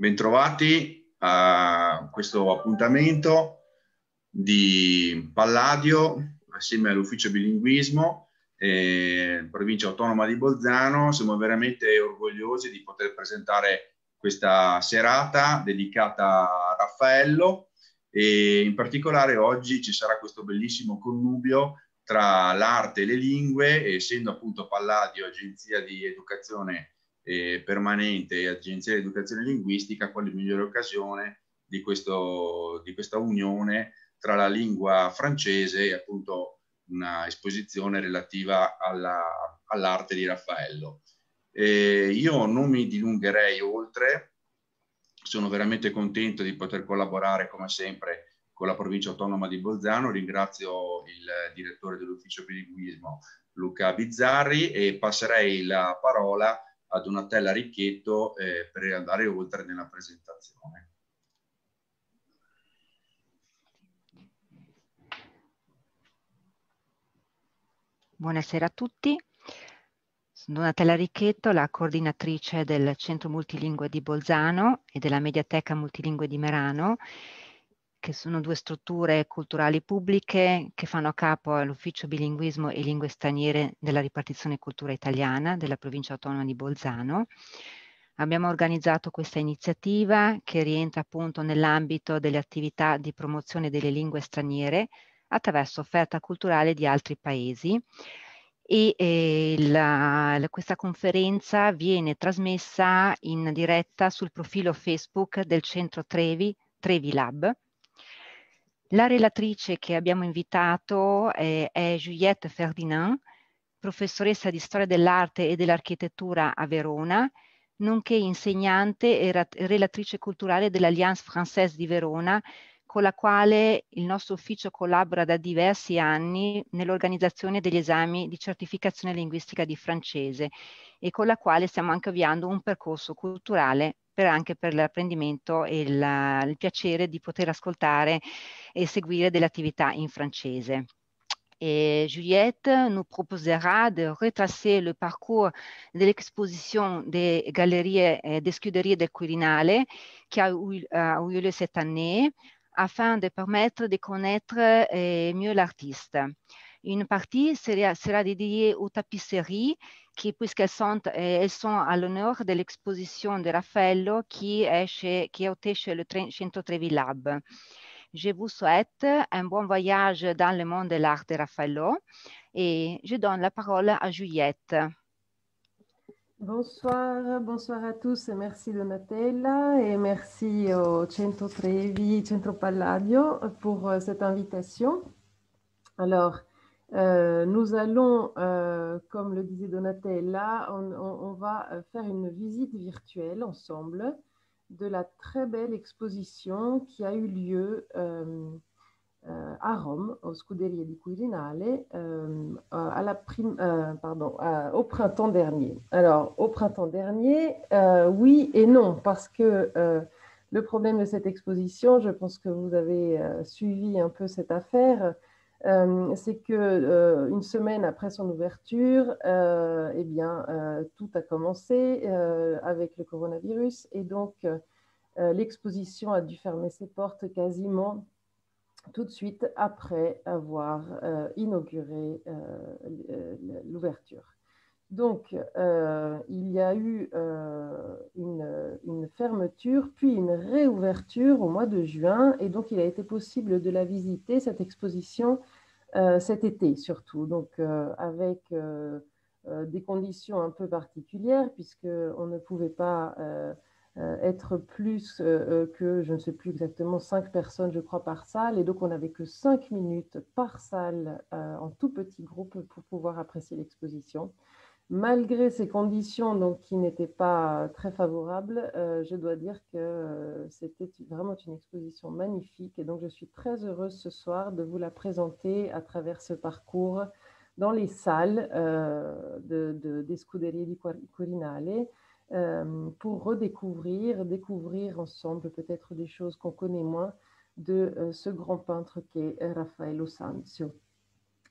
Bentrovati a questo appuntamento di Palladio assieme all'Ufficio Bilinguismo, Provincia Autonoma di Bolzano. Siamo veramente orgogliosi di poter presentare questa serata dedicata a Raffaello e in particolare oggi ci sarà questo bellissimo connubio tra l'arte e le lingue, essendo appunto Palladio agenzia di educazione permanente e agenzia di educazione linguistica, quale migliore occasione di questa unione tra la lingua francese e appunto una esposizione relativa all'arte di Raffaello. Io non mi dilungherei oltre, sono veramente contento di poter collaborare come sempre con la provincia autonoma di Bolzano. Ringrazio il direttore dell'ufficio bilinguismo Luca Bizzarri e passerei la parola a Donatella Ricchetto per andare oltre nella presentazione. Buonasera a tutti, sono Donatella Ricchetto, la coordinatrice del Centro Multilingue di Bolzano e della Mediateca Multilingue di Merano, che sono due strutture culturali pubbliche che fanno capo all'Ufficio Bilinguismo e Lingue Straniere della Ripartizione Cultura Italiana della Provincia Autonoma di Bolzano. Abbiamo organizzato questa iniziativa che rientra appunto nell'ambito delle attività di promozione delle lingue straniere attraverso offerta culturale di altri paesi e questa conferenza viene trasmessa in diretta sul profilo Facebook del Centro Trevi Lab. La relatrice che abbiamo invitato è Juliette Ferdinand, professoressa di Storia dell'Arte e dell'Architettura a Verona, nonché insegnante e relatrice culturale dell'Alliance Française di Verona, con la quale il nostro ufficio collabora da diversi anni nell'organizzazione degli esami di certificazione linguistica di francese e con la quale stiamo anche avviando un percorso culturale anche per l'apprendimento e il piacere di poter ascoltare e seguire delle attività in francese. Et Juliette nous proposera de retracer le parcours de l'exposition des galeries et des scuderies del Quirinale qui a eu lieu cette année afin de permettre de connaître mieux l'artiste. Une partie sera dédiée aux tapisseries puisqu'elles sont à l'honneur de l'exposition de Raffaello qui est ôtée chez le Centro Trevi Lab. Je vous souhaite un bon voyage dans le monde de l'art de Raffaello et je donne la parole à Juliette. Bonsoir, bonsoir à tous et merci Donatella et merci au Centro Trevi, Centro Palladio pour cette invitation. Alors, nous allons, comme le disait Donatella, on va faire une visite virtuelle ensemble de la très belle exposition qui a eu lieu à Rome, au Scuderie di Quirinale, au printemps dernier. Alors, au printemps dernier, oui et non, parce que le problème de cette exposition, je pense que vous avez suivi un peu cette affaire, c'est que une semaine après son ouverture, eh bien, tout a commencé avec le coronavirus et donc l'exposition a dû fermer ses portes quasiment tout de suite après avoir inauguré l'ouverture. Donc, il y a eu une fermeture, puis une réouverture au mois de juin, et donc il a été possible de la visiter, cette exposition, cet été surtout, donc avec des conditions un peu particulières, puisqu'on ne pouvait pas être plus que, je ne sais plus exactement, 5 personnes, je crois, par salle, et donc on n'avait que 5 minutes par salle en tout petit groupe pour pouvoir apprécier l'exposition. Malgré ces conditions donc, qui n'étaient pas très favorables, je dois dire que c'était vraiment une exposition magnifique et donc je suis très heureuse ce soir de vous la présenter à travers ce parcours dans les salles des Scuderie di Quirinale pour découvrir ensemble peut-être des choses qu'on connaît moins de ce grand peintre qu'est Raffaello Sanzio.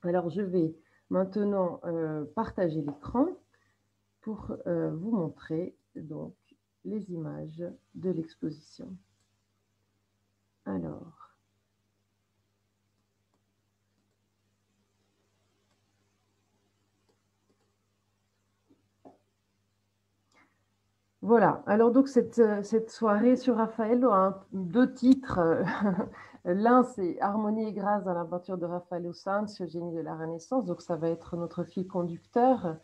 Alors je vais maintenant partager l'écran pour vous montrer donc les images de l'exposition. Alors, voilà, alors donc cette soirée sur Raffaello a deux titres. L'un, c'est Harmonie et grâce dans la peinture de Raffaello Sanzio, génie de la Renaissance. Donc ça va être notre fil conducteur.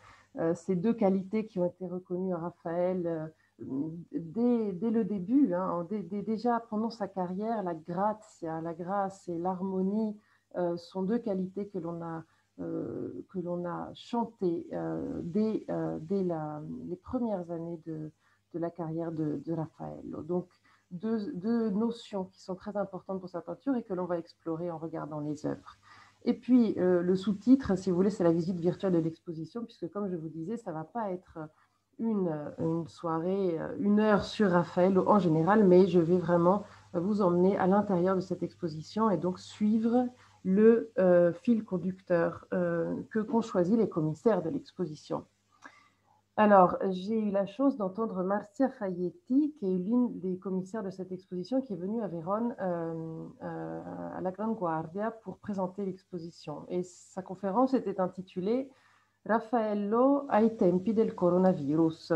Ces deux qualités qui ont été reconnues à Raphaël dès le début, hein, déjà pendant sa carrière, la grâce et l'harmonie sont deux qualités que l'on a chantées dès les premières années de la carrière de Raffaello. Donc, deux notions qui sont très importantes pour sa peinture et que l'on va explorer en regardant les œuvres. Et puis, le sous-titre, si vous voulez, c'est la visite virtuelle de l'exposition, puisque comme je vous disais, ça ne va pas être une soirée, 1 heure sur Raffaello en général, mais je vais vraiment vous emmener à l'intérieur de cette exposition et donc suivre le fil conducteur qu'ont choisi les commissaires de l'exposition. Alors, j'ai eu la chance d'entendre Marzia Faietti, qui est l'une des commissaires de cette exposition, qui est venue à Vérone, à la Grande Guardia, pour présenter l'exposition. Et sa conférence était intitulée « Raffaello ai tempi del coronavirus ».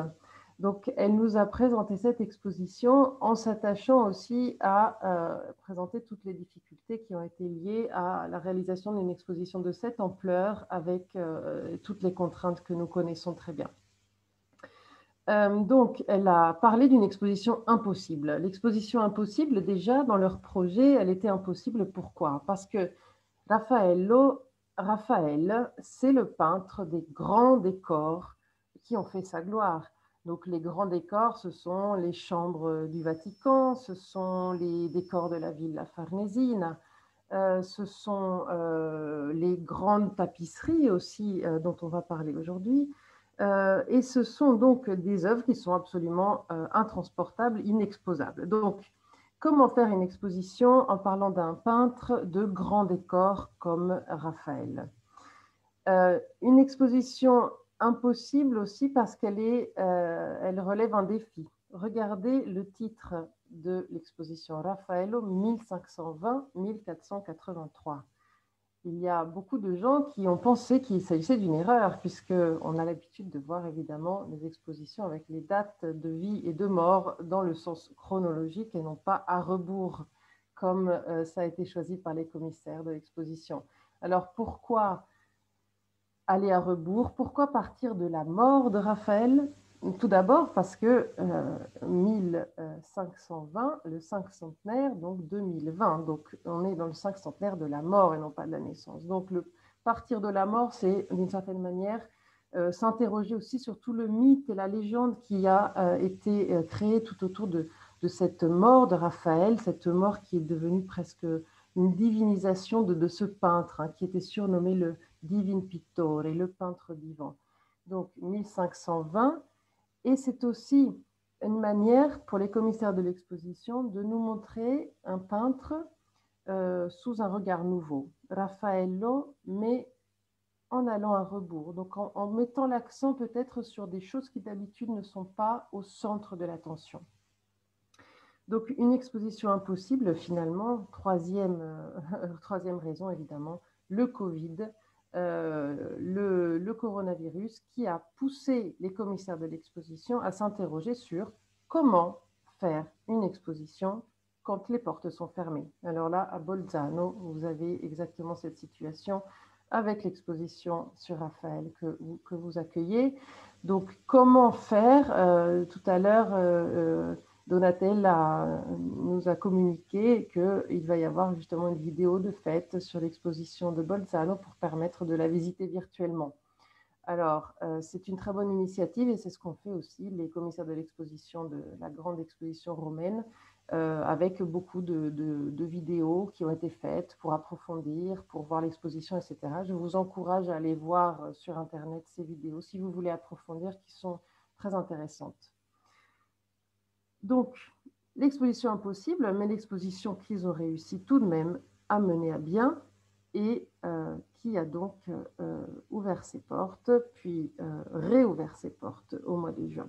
Donc, elle nous a présenté cette exposition en s'attachant aussi à présenter toutes les difficultés qui ont été liées à la réalisation d'une exposition de cette ampleur avec toutes les contraintes que nous connaissons très bien. Donc, elle a parlé d'une exposition impossible. L'exposition impossible, déjà, dans leur projet, elle était impossible. Pourquoi? Parce que Raphaël, c'est le peintre des grands décors qui ont fait sa gloire. Donc, les grands décors, ce sont les chambres du Vatican, ce sont les décors de la Villa Farnesina, ce sont les grandes tapisseries aussi dont on va parler aujourd'hui. Et ce sont donc des œuvres qui sont absolument intransportables, inexposables. Donc, comment faire une exposition en parlant d'un peintre de grands décors comme Raphaël? Une exposition impossible aussi parce elle relève un défi. Regardez le titre de l'exposition Raffaello 1520-1483. Il y a beaucoup de gens qui ont pensé qu'il s'agissait d'une erreur, puisqu'on a l'habitude de voir évidemment les expositions avec les dates de vie et de mort dans le sens chronologique et non pas à rebours, comme ça a été choisi par les commissaires de l'exposition. Alors pourquoi aller à rebours? Pourquoi partir de la mort de Raphaël? Tout d'abord parce que 1520, le cinquantenaire, donc 2020, donc on est dans le cinquantenaire de la mort et non pas de la naissance. Donc partir de la mort, c'est d'une certaine manière s'interroger aussi sur tout le mythe et la légende qui a été créé tout autour de cette mort de Raphaël, cette mort qui est devenue presque une divinisation de ce peintre, hein, qui était surnommé le Divin Pittore, le peintre vivant. Donc 1520. Et c'est aussi une manière pour les commissaires de l'exposition de nous montrer un peintre sous un regard nouveau, Raffaello, mais en allant à rebours, donc en mettant l'accent peut-être sur des choses qui d'habitude ne sont pas au centre de l'attention. Donc une exposition impossible finalement, troisième raison évidemment, le Covid, le coronavirus qui a poussé les commissaires de l'exposition à s'interroger sur comment faire une exposition quand les portes sont fermées. Alors là, à Bolzano, vous avez exactement cette situation avec l'exposition sur Raphaël que vous accueillez. Donc, comment faire? Tout à l'heure, Donatella nous a communiqué qu'il va y avoir justement une vidéo de fête sur l'exposition de Bolzano pour permettre de la visiter virtuellement. Alors, c'est une très bonne initiative et c'est ce qu'ont fait aussi les commissaires de l'exposition de la grande exposition romaine avec beaucoup de vidéos qui ont été faites pour approfondir, pour voir l'exposition, etc. Je vous encourage à aller voir sur Internet ces vidéos si vous voulez approfondir, qui sont très intéressantes. Donc, l'exposition impossible, mais l'exposition qu'ils ont réussi tout de même à mener à bien et qui a donc ouvert ses portes, puis réouvert ses portes au mois de juin.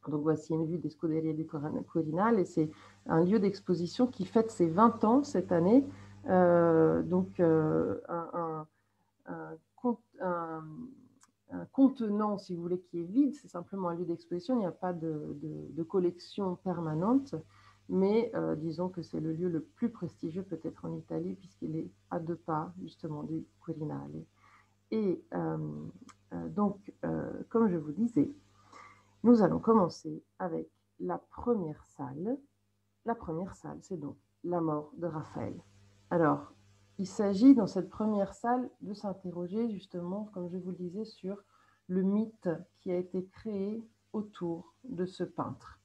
Donc voici une vue des Scuderie di Quirinal, et c'est un lieu d'exposition qui fête ses 20 ans cette année. Donc un contenant, si vous voulez, qui est vide, c'est simplement un lieu d'exposition, il n'y a pas de collection permanente, mais disons que c'est le lieu le plus prestigieux peut-être en Italie, puisqu'il est à 2 pas justement du Quirinale. Et donc, comme je vous disais, nous allons commencer avec la première salle. La première salle, c'est donc la mort de Raphaël. Alors, il s'agit dans cette première salle de s'interroger justement, comme je vous le disais, sur le mythe qui a été créé autour de ce peintre.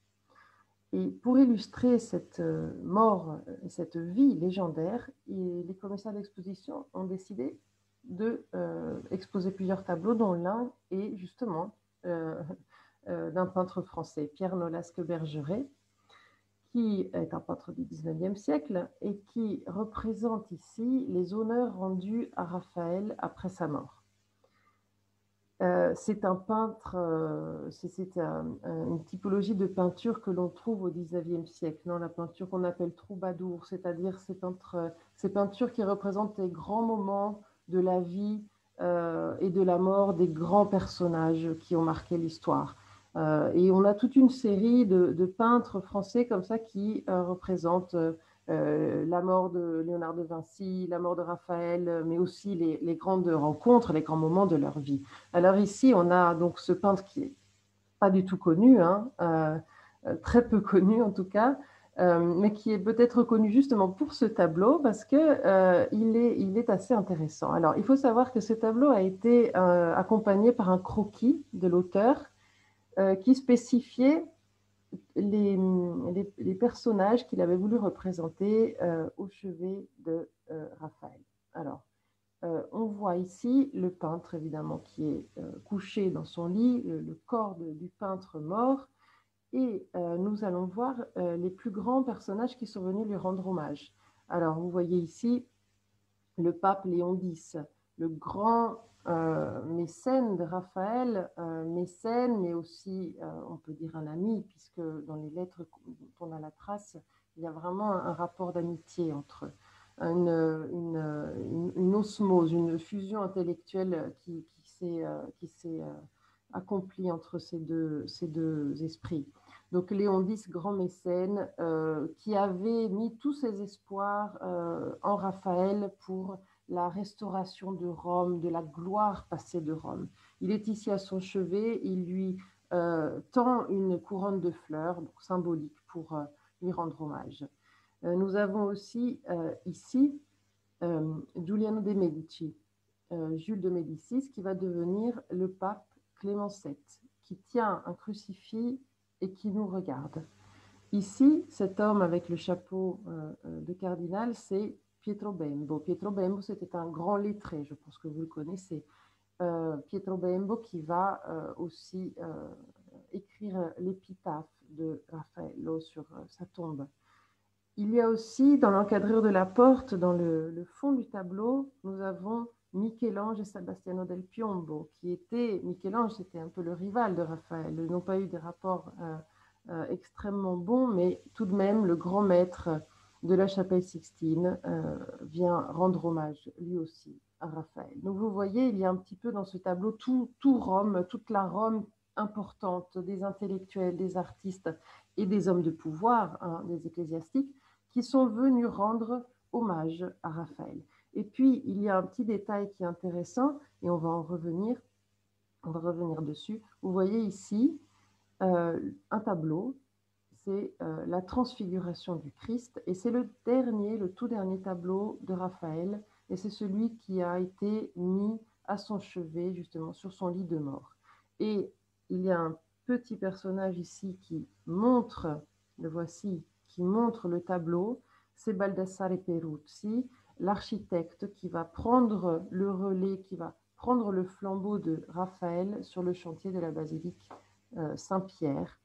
Et pour illustrer cette mort, cette vie légendaire, les commissaires d'exposition ont décidé d'exposer plusieurs tableaux, dont l'un est justement d'un peintre français, Pierre Nolasque-Bergeret, qui est un peintre du XIXe siècle et qui représente ici les honneurs rendus à Raphaël après sa mort. C'est un peintre, c'est une typologie de peinture que l'on trouve au XIXe siècle, non, la peinture qu'on appelle troubadour, c'est-à-dire ces peintures qui représentent les grands moments de la vie et de la mort des grands personnages qui ont marqué l'histoire. Et on a toute une série de peintres français comme ça qui représentent la mort de Léonard de Vinci, la mort de Raphaël, mais aussi les grandes rencontres, les grands moments de leur vie. Alors ici, on a donc ce peintre qui n'est pas du tout connu, hein, très peu connu en tout cas, mais qui est peut-être connu justement pour ce tableau parce qu'il est assez intéressant. Alors, il faut savoir que ce tableau a été accompagné par un croquis de l'auteur qui spécifiait les personnages qu'il avait voulu représenter au chevet de Raphaël. Alors, on voit ici le peintre, évidemment, qui est couché dans son lit, le corps du peintre mort, et nous allons voir les plus grands personnages qui sont venus lui rendre hommage. Alors, vous voyez ici le pape Léon X, le grand mécène de Raphaël, mécène, mais aussi, on peut dire, un ami, puisque dans les lettres dont on a la trace, il y a vraiment un rapport d'amitié entre eux. Une osmose, une fusion intellectuelle qui s'est accomplie entre ces deux esprits. Donc Léon X, grand mécène, qui avait mis tous ses espoirs en Raphaël pour la restauration de Rome, de la gloire passée de Rome. Il est ici à son chevet, il lui tend une couronne de fleurs, donc symbolique, pour lui rendre hommage. Nous avons aussi ici Giuliano de Medici, Jules de Médicis, qui va devenir le pape Clément VII, qui tient un crucifix et qui nous regarde. Ici, cet homme avec le chapeau de cardinal, c'est Pietro Bembo. Pietro Bembo, c'était un grand lettré, je pense que vous le connaissez. Pietro Bembo qui va aussi écrire l'épitaphe de Raffaello sur sa tombe. Il y a aussi, dans l'encadrure de la porte, dans le fond du tableau, nous avons Michel-Ange et Sebastiano del Piombo, qui était, Michel-Ange, c'était un peu le rival de Raphaël. Ils n'ont pas eu des rapports extrêmement bons, mais tout de même, le grand maître de la chapelle Sixtine vient rendre hommage, lui aussi, à Raphaël. Donc vous voyez, il y a un petit peu dans ce tableau tout Rome, toute la Rome importante, des intellectuels, des artistes et des hommes de pouvoir, hein, des ecclésiastiques, qui sont venus rendre hommage à Raphaël. Et puis, il y a un petit détail qui est intéressant, et on va revenir dessus. Vous voyez ici un tableau, c'est la transfiguration du Christ, et c'est le tout dernier tableau de Raphaël, et c'est celui qui a été mis à son chevet, justement, sur son lit de mort. Et il y a un petit personnage ici qui montre, le voici, qui montre le tableau, c'est Baldassare Peruzzi, l'architecte qui va prendre le relais, qui va prendre le flambeau de Raphaël sur le chantier de la basilique Saint-Pierre,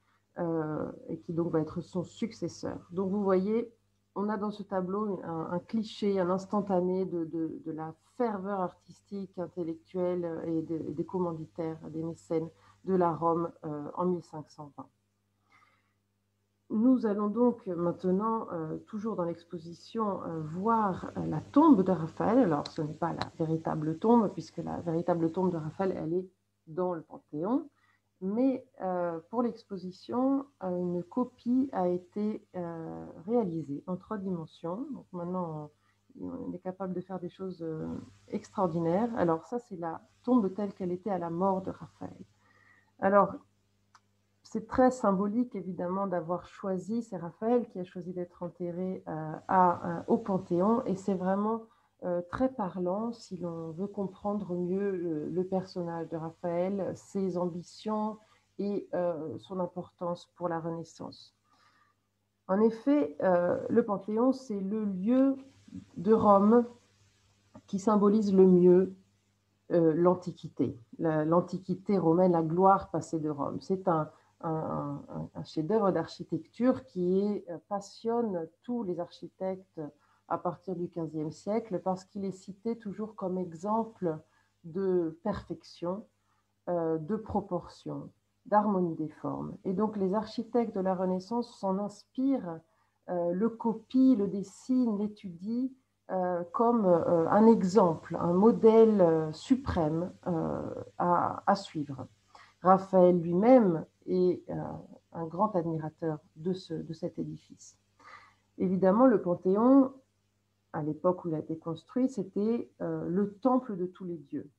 et qui donc va être son successeur. Donc vous voyez, on a dans ce tableau un cliché, un instantané de la ferveur artistique, intellectuelle et des commanditaires, des mécènes de la Rome en 1520. nous allons donc maintenant, toujours dans l'exposition, voir la tombe de Raphaël. Alors, ce n'est pas la véritable tombe, puisque la véritable tombe de Raphaël, elle est dans le Panthéon. Mais pour l'exposition, une copie a été réalisée en 3 dimensions. Donc maintenant, on est capable de faire des choses extraordinaires. Alors ça, c'est la tombe telle qu'elle était à la mort de Raphaël. Alors, c'est très symbolique, évidemment, d'avoir choisi, c'est Raphaël qui a choisi d'être enterré au Panthéon, et c'est vraiment très parlant si l'on veut comprendre mieux le personnage de Raphaël, ses ambitions et son importance pour la Renaissance. En effet, le Panthéon, c'est le lieu de Rome qui symbolise le mieux l'Antiquité, l'Antiquité romaine, la gloire passée de Rome. C'est un chef-d'œuvre d'architecture qui passionne tous les architectes à partir du XVe siècle parce qu'il est cité toujours comme exemple de perfection, de proportion, d'harmonie des formes. Et donc les architectes de la Renaissance s'en inspirent, le copient, le dessinent, l'étudient comme un exemple, un modèle suprême à suivre. Raphaël lui-même est un grand admirateur de cet édifice. Évidemment, le Panthéon, à l'époque où il a été construit, c'était le temple de tous les dieux.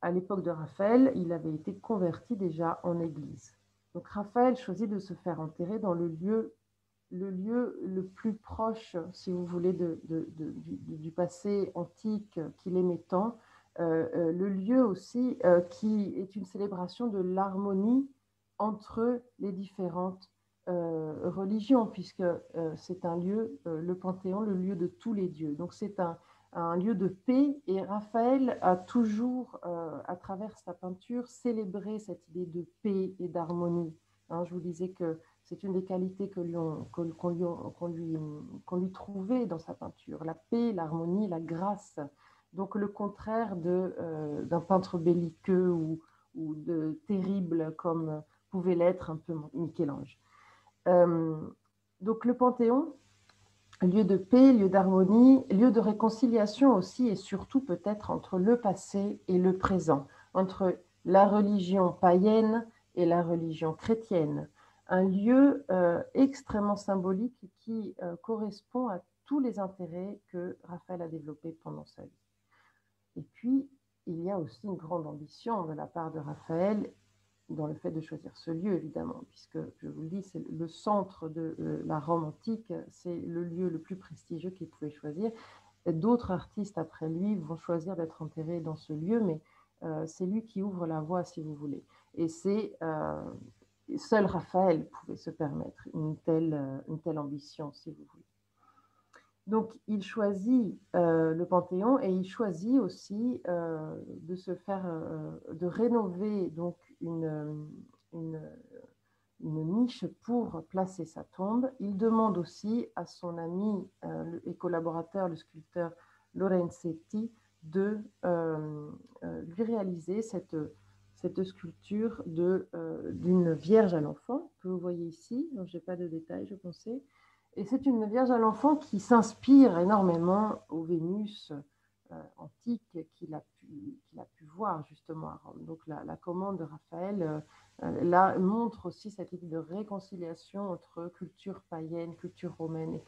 À l'époque de Raphaël, il avait été converti déjà en église. Donc Raphaël choisit de se faire enterrer dans le lieu le plus proche, si vous voulez, du passé antique qu'il aimait tant, le lieu aussi qui est une célébration de l'harmonie entre les différentes religions, puisque c'est un lieu, le Panthéon, le lieu de tous les dieux. Donc c'est un lieu de paix, et Raphaël a toujours, à travers sa peinture, célébré cette idée de paix et d'harmonie. Hein, je vous disais que c'est une des qualités qu'on lui trouvait dans sa peinture, la paix, l'harmonie, la grâce. Donc le contraire d'un peintre belliqueux ou de terrible comme pouvait l'être un peu Michel-Ange. Donc le Panthéon, lieu de paix, lieu d'harmonie, lieu de réconciliation aussi, et surtout peut-être entre le passé et le présent, entre la religion païenne et la religion chrétienne. Un lieu extrêmement symbolique qui correspond à tous les intérêts que Raphaël a développés pendant sa vie. Et puis, il y a aussi une grande ambition de la part de Raphaël dans le fait de choisir ce lieu, évidemment, puisque, je vous le dis, c'est le centre de la Rome antique, c'est le lieu le plus prestigieux qu'il pouvait choisir. D'autres artistes après lui vont choisir d'être enterrés dans ce lieu, mais c'est lui qui ouvre la voie, si vous voulez. Et c'est seul Raphaël pouvait se permettre une telle ambition, si vous voulez. Donc, il choisit le Panthéon, et il choisit aussi de rénover donc une niche pour placer sa tombe. Il demande aussi à son ami et collaborateur, le sculpteur Lorenzetti, de lui réaliser cette sculpture d'une Vierge à l'enfant, que vous voyez ici. Donc, je n'ai pas de détails, je pensais. Et c'est une Vierge à l'enfant qui s'inspire énormément aux Vénus antiques qu'il a pu voir justement à Rome. Donc la commande de Raphaël là montre aussi cette idée de réconciliation entre culture païenne, culture romaine et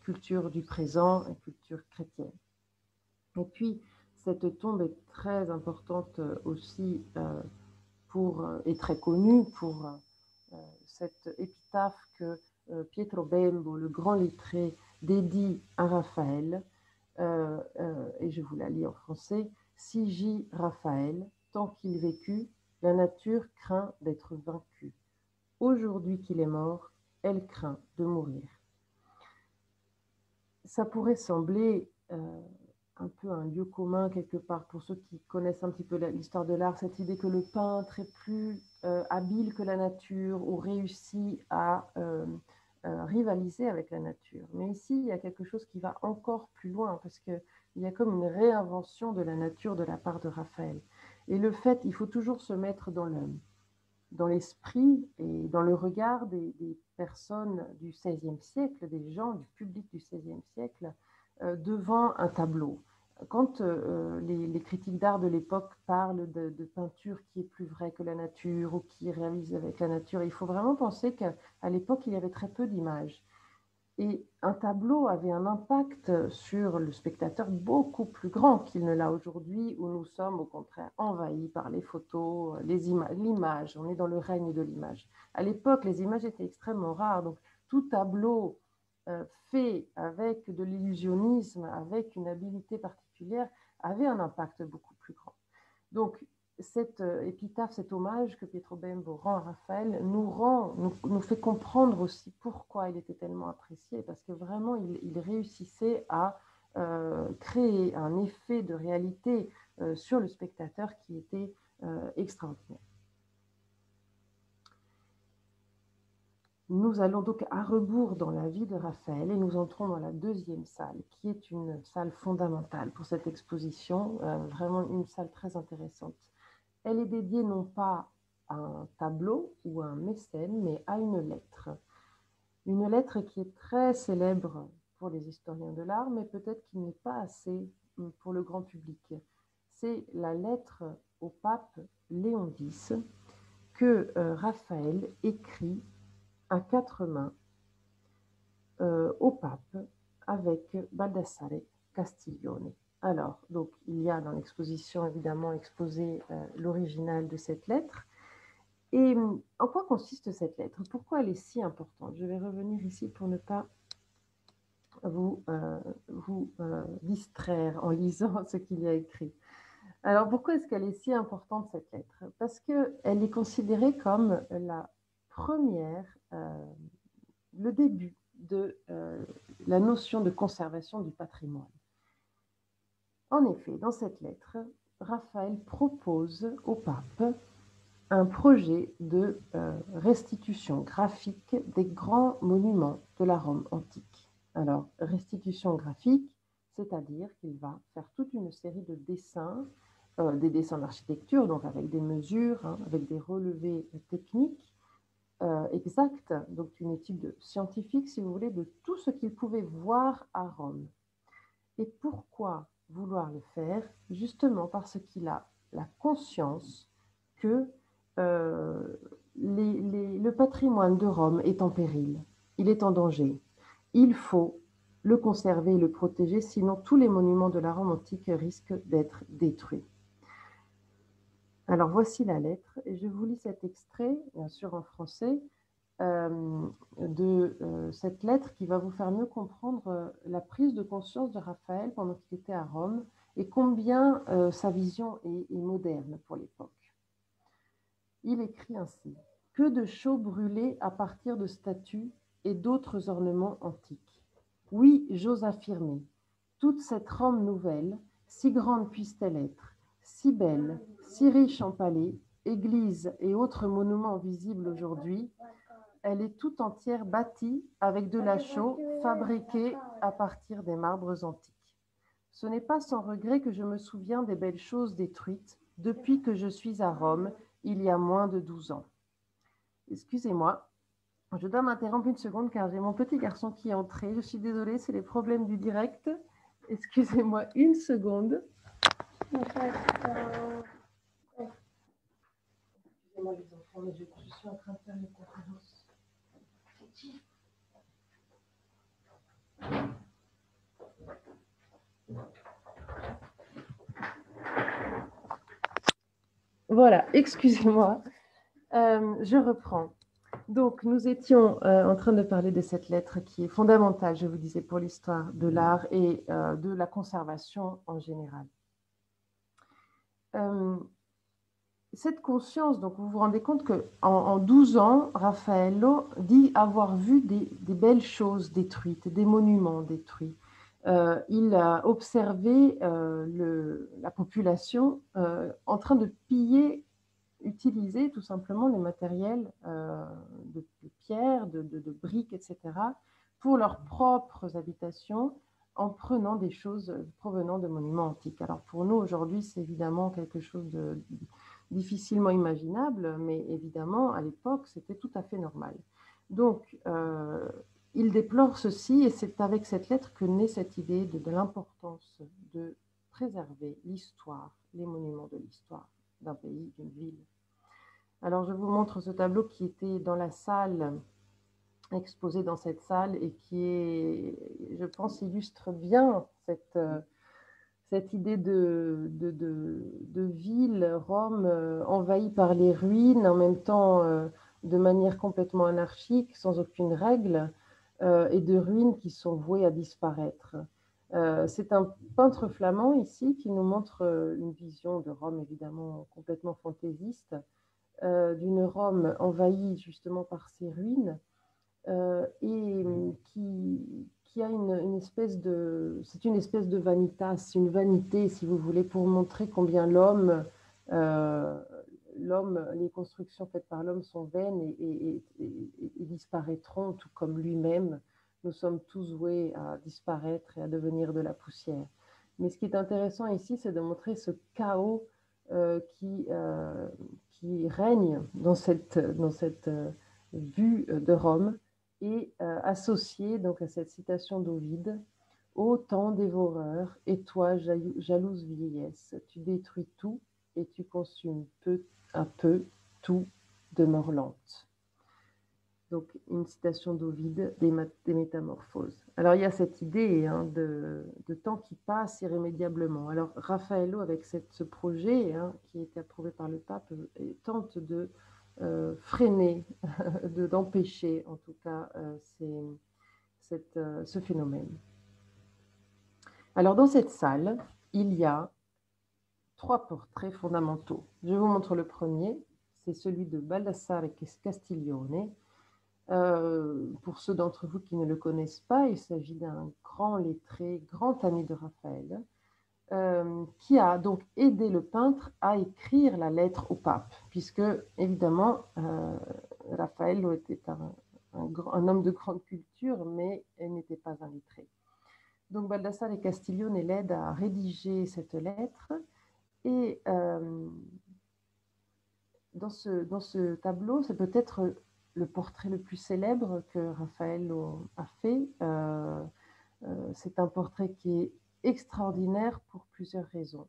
culture du présent et culture chrétienne. Et puis cette tombe est très importante aussi et très connue pour cette épitaphe que Pietro Bembo, le grand lettré, dédie à Raphaël, et je vous la lis en français. Si j'y Raphaël, tant qu'il vécut, la nature craint d'être vaincue. Aujourd'hui qu'il est mort, elle craint de mourir. Ça pourrait sembler un peu un lieu commun quelque part pour ceux qui connaissent un petit peu l'histoire de l'art, cette idée que le peintre est plus habile que la nature ou réussit à rivaliser avec la nature. Mais ici, il y a quelque chose qui va encore plus loin, parce qu'il y a comme une réinvention de la nature de la part de Raphaël. Et le fait, il faut toujours se mettre dans dans l'esprit et dans le regard des personnes du XVIe siècle, des gens du public du XVIe siècle, devant un tableau. Quand les critiques d'art de l'époque parlent de peinture qui est plus vraie que la nature ou qui réalise avec la nature, il faut vraiment penser qu'à l'époque, il y avait très peu d'images. Et un tableau avait un impact sur le spectateur beaucoup plus grand qu'il ne l'a aujourd'hui, où nous sommes au contraire envahis par les photos, l'image. On est dans le règne de l'image. À l'époque, les images étaient extrêmement rares, donc tout tableau fait avec de l'illusionnisme, avec une habileté particulière, avait un impact beaucoup plus grand. Donc, cette épitaphe, cet hommage que Pietro Bembo rend à Raphaël nous fait comprendre aussi pourquoi il était tellement apprécié, parce que vraiment, il réussissait à créer un effet de réalité sur le spectateur qui était extraordinaire. Nous allons donc à rebours dans la vie de Raphaël et nous entrons dans la deuxième salle, qui est une salle fondamentale pour cette exposition, vraiment une salle très intéressante. Elle est dédiée non pas à un tableau ou à un mécène, mais à une lettre. Une lettre qui est très célèbre pour les historiens de l'art, mais peut-être qui n'est pas assez pour le grand public. C'est la lettre au pape Léon X que Raphaël écrit à 4 mains au pape avec Baldassare Castiglione. Alors, donc, il y a dans l'exposition évidemment exposé l'original de cette lettre. Et en quoi consiste cette lettre? Pourquoi elle est si importante? Je vais revenir ici pour ne pas vous distraire en lisant ce qu'il y a écrit. Alors, pourquoi est-ce qu'elle est si importante, cette lettre? Parce qu'elle est considérée comme la première, le début de la notion de conservation du patrimoine. En effet, dans cette lettre, Raphaël propose au pape un projet de restitution graphique des grands monuments de la Rome antique. Alors, restitution graphique, c'est-à-dire qu'il va faire toute une série de dessins, des dessins d'architecture, donc avec des mesures, avec des relevés techniques exacts, donc une étude scientifique, si vous voulez, de tout ce qu'il pouvait voir à Rome. Et pourquoi vouloir le faire? Justement parce qu'il a la conscience que le patrimoine de Rome est en péril, il est en danger. Il faut le conserver et le protéger, sinon tous les monuments de la Rome antique risquent d'être détruits. Alors voici la lettre, et je vous lis cet extrait, bien sûr en français, de cette lettre qui va vous faire mieux comprendre la prise de conscience de Raphaël pendant qu'il était à Rome et combien sa vision est moderne pour l'époque. Il écrit ainsi: « Que de chaux brûlés à partir de statues et d'autres ornements antiques. Oui, j'ose affirmer, toute cette Rome nouvelle, si grande puisse-t-elle être, si belle, si riche en palais, églises et autres monuments visibles aujourd'hui, elle est tout entière bâtie avec de la chaux fabriquée à partir des marbres antiques. Ce n'est pas sans regret que je me souviens des belles choses détruites depuis que je suis à Rome, il y a moins de 12 ans. » Excusez-moi, je dois m'interrompre une seconde car j'ai mon petit garçon qui est entré. Je suis désolée, c'est les problèmes du direct. Excusez-moi une seconde. Excusez-moi les enfants, mais je suis en train de faire une conférence. Voilà, excusez-moi. Je reprends. Donc, nous étions en train de parler de cette lettre qui est fondamentale, je vous disais, pour l'histoire de l'art et de la conservation en général. Cette conscience, donc vous vous rendez compte qu'en 12 ans, Raffaello dit avoir vu des belles choses détruites, des monuments détruits. Il a observé la population en train de piller, utiliser tout simplement les matériels de pierre, de briques, etc., pour leurs propres habitations, en prenant des choses provenant de monuments antiques. Alors pour nous, aujourd'hui, c'est évidemment quelque chose difficilement imaginable, mais évidemment, à l'époque, c'était tout à fait normal. Donc, il déplore ceci, et c'est avec cette lettre que naît cette idée de l'importance de préserver l'histoire, les monuments de l'histoire d'un pays, d'une ville. Alors, je vous montre ce tableau qui était dans la salle, exposé dans cette salle, et qui est, je pense, illustre bien cette idée de ville, Rome, envahie par les ruines, en même temps de manière complètement anarchique, sans aucune règle, et de ruines qui sont vouées à disparaître. C'est un peintre flamand ici qui nous montre une vision de Rome évidemment complètement fantaisiste, d'une Rome envahie justement par ces ruines, et qui a une espèce de... C'est une espèce de vanitas, une vanité, si vous voulez, pour montrer combien les constructions faites par l'homme sont vaines et disparaîtront, tout comme lui-même. Nous sommes tous voués à disparaître et à devenir de la poussière. Mais ce qui est intéressant ici, c'est de montrer ce chaos qui règne dans cette vue de Rome, et associé donc à cette citation d'Ovide: ô temps dévoreur, et toi, jalouse vieillesse, tu détruis tout et tu consumes peu à peu, tout demeure lente. Donc, une citation d'Ovide des Métamorphoses. Alors, il y a cette idée de temps qui passe irrémédiablement. Alors, Raffaello, avec ce projet qui a été approuvé par le pape, tente de freiner, d'empêcher en tout cas ce phénomène. Alors, dans cette salle, il y a 3 portraits fondamentaux. Je vous montre le premier, c'est celui de Baldassare Castiglione. Pour ceux d'entre vous qui ne le connaissent pas, il s'agit d'un grand lettré, grand ami de Raphaël, qui a donc aidé le peintre à écrire la lettre au pape, puisque évidemment Raffaello était un homme de grande culture, mais il n'était pas un lettré. Donc Baldassare Castiglione l'aide à rédiger cette lettre, et dans ce tableau, c'est peut-être le portrait le plus célèbre que Raffaello a fait. C'est un portrait qui est extraordinaire pour plusieurs raisons.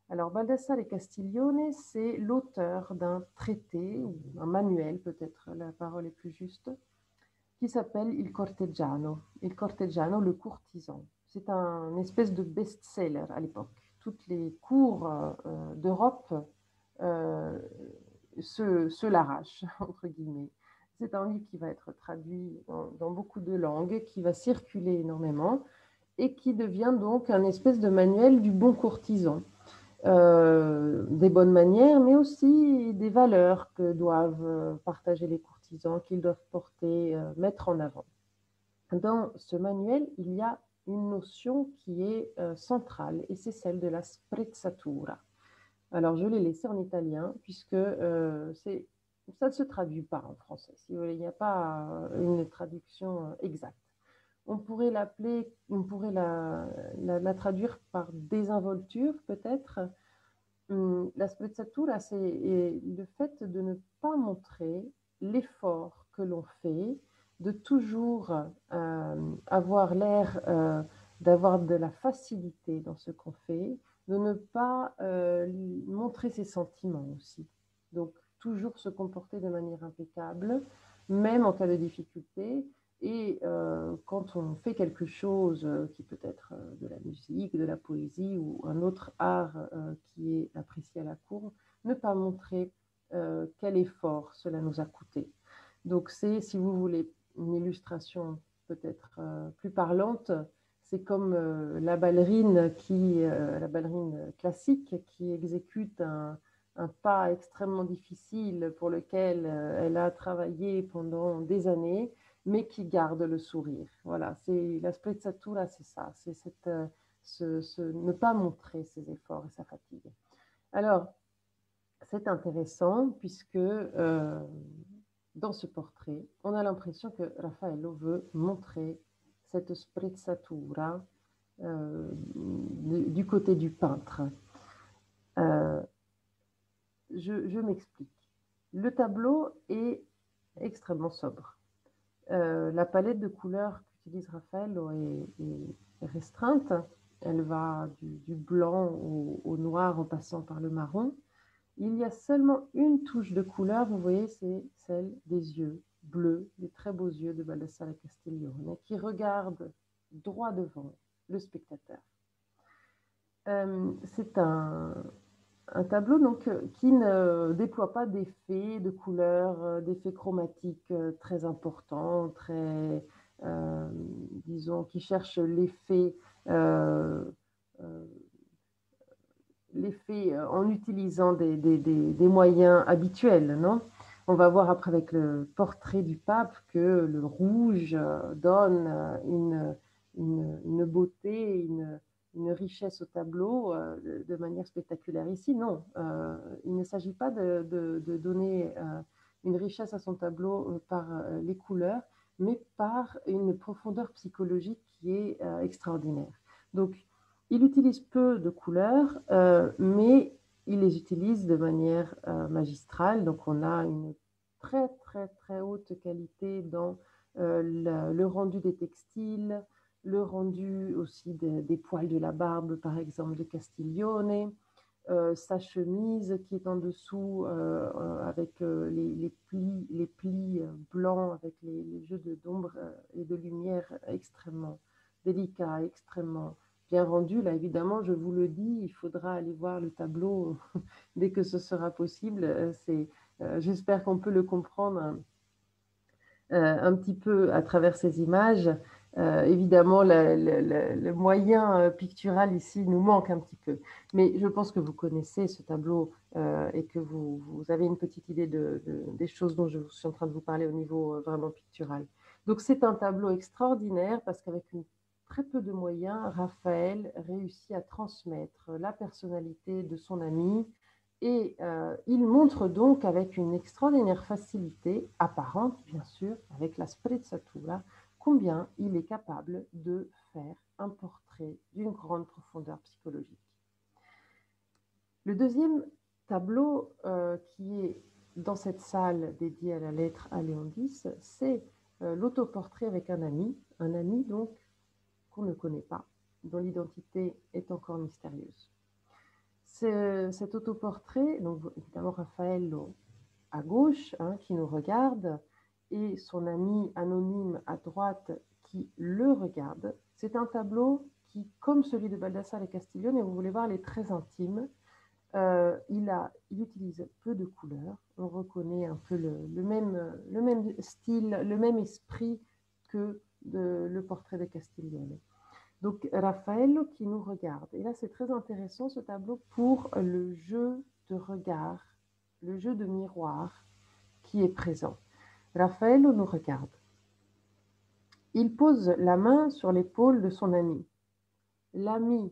Alors, Baldassare Castiglione, c'est l'auteur d'un traité, ou un manuel, peut-être la parole est plus juste, qui s'appelle Il Corteggiano. Il Corteggiano, le courtisan. C'est un espèce de best-seller à l'époque. Toutes les cours d'Europe se l'arrachent, entre guillemets. C'est un livre qui va être traduit dans beaucoup de langues, qui va circuler énormément, et qui devient donc un espèce de manuel du bon courtisan. Des bonnes manières, mais aussi des valeurs que doivent partager les courtisans, qu'ils doivent porter, mettre en avant. Dans ce manuel, il y a une notion qui est centrale, et c'est celle de la sprezzatura. Alors, je l'ai laissé en italien, puisque ça ne se traduit pas en français. Si vous voulez, il n'y a pas une traduction exacte. On pourrait l'appeler, on pourrait la traduire par désinvolture, peut-être. La sprezzatura, c'est le fait de ne pas montrer l'effort que l'on fait, de toujours avoir l'air d'avoir de la facilité dans ce qu'on fait, de ne pas montrer ses sentiments aussi. Donc, toujours se comporter de manière impeccable, même en cas de difficulté. Et quand on fait quelque chose qui peut être de la musique, de la poésie ou un autre art qui est apprécié à la cour, ne pas montrer quel effort cela nous a coûté. Donc c'est, si vous voulez, une illustration peut-être plus parlante. C'est comme la ballerine classique qui exécute un pas extrêmement difficile pour lequel elle a travaillé pendant des années, mais qui garde le sourire. Voilà, c'est la sprezzatura, c'est ça, c'est ne pas montrer ses efforts et sa fatigue. Alors, c'est intéressant puisque dans ce portrait, on a l'impression que Raffaello veut montrer cette sprezzatura du côté du peintre. je m'explique. Le tableau est extrêmement sobre. La palette de couleurs qu'utilise Raffaello est restreinte. Elle va du blanc au noir en passant par le marron. Il y a seulement une touche de couleur, vous voyez, c'est celle des yeux bleus, des très beaux yeux de Baldassare Castiglione, qui regardent droit devant le spectateur. C'est un tableau donc, qui ne déploie pas d'effets de couleurs, d'effets chromatiques très importants, très, disons, qui cherche l'effet en utilisant des moyens habituels, non? On va voir après avec le portrait du pape que le rouge donne une beauté, une richesse au tableau de manière spectaculaire. Ici, non. Il ne s'agit pas de donner une richesse à son tableau par les couleurs, mais par une profondeur psychologique qui est extraordinaire. Donc, il utilise peu de couleurs, mais il les utilise de manière magistrale. Donc, on a une très, très, très haute qualité dans le rendu des textiles, le rendu aussi des poils de la barbe, par exemple, de Castiglione, sa chemise qui est en dessous avec les plis blancs, avec les jeux d'ombre et de lumière extrêmement délicats, extrêmement bien rendu. Là, évidemment, je vous le dis, il faudra aller voir le tableau dès que ce sera possible. J'espère qu'on peut le comprendre un petit peu à travers ces images. Évidemment, le moyen pictural ici nous manque un petit peu. Mais je pense que vous connaissez ce tableau et que vous avez une petite idée des choses dont je suis en train de vous parler au niveau vraiment pictural. Donc, c'est un tableau extraordinaire parce qu'avec très peu de moyens, Raphaël réussit à transmettre la personnalité de son ami, et il montre donc avec une extraordinaire facilité, apparente bien sûr, avec la sprezzatura, combien il est capable de faire un portrait d'une grande profondeur psychologique. Le deuxième tableau qui est dans cette salle dédiée à la lettre à Léon X, c'est l'autoportrait avec un ami donc qu'on ne connaît pas, dont l'identité est encore mystérieuse. Cet autoportrait, donc évidemment Raffaello à gauche, qui nous regarde, et son ami anonyme à droite qui le regarde. C'est un tableau qui, comme celui de Baldassare Castiglione, et vous voulez voir, il est très intime. Il utilise peu de couleurs. On reconnaît un peu le même style, le même esprit que le portrait de Castiglione. Donc, Raffaello qui nous regarde. Et là, c'est très intéressant ce tableau pour le jeu de regard, le jeu de miroir qui est présent. Raffaello nous regarde. Il pose la main sur l'épaule de son ami. L'ami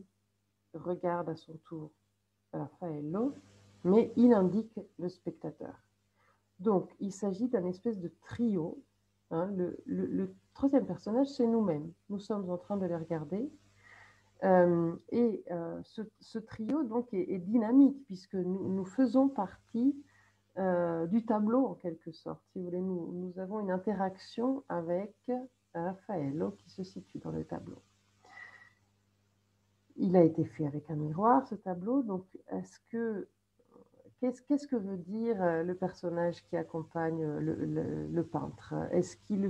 regarde à son tour Raffaello, mais il indique le spectateur. Donc, il s'agit d'un espèce de trio. Le troisième personnage, c'est nous-mêmes. Nous sommes en train de les regarder. Ce trio donc est dynamique puisque nous faisons partie du tableau en quelque sorte. Si vous voulez, nous avons une interaction avec Raffaello qui se situe dans le tableau. Il a été fait avec un miroir, ce tableau. Donc, qu'est-ce que veut dire le personnage qui accompagne le peintre? Est-ce qu'il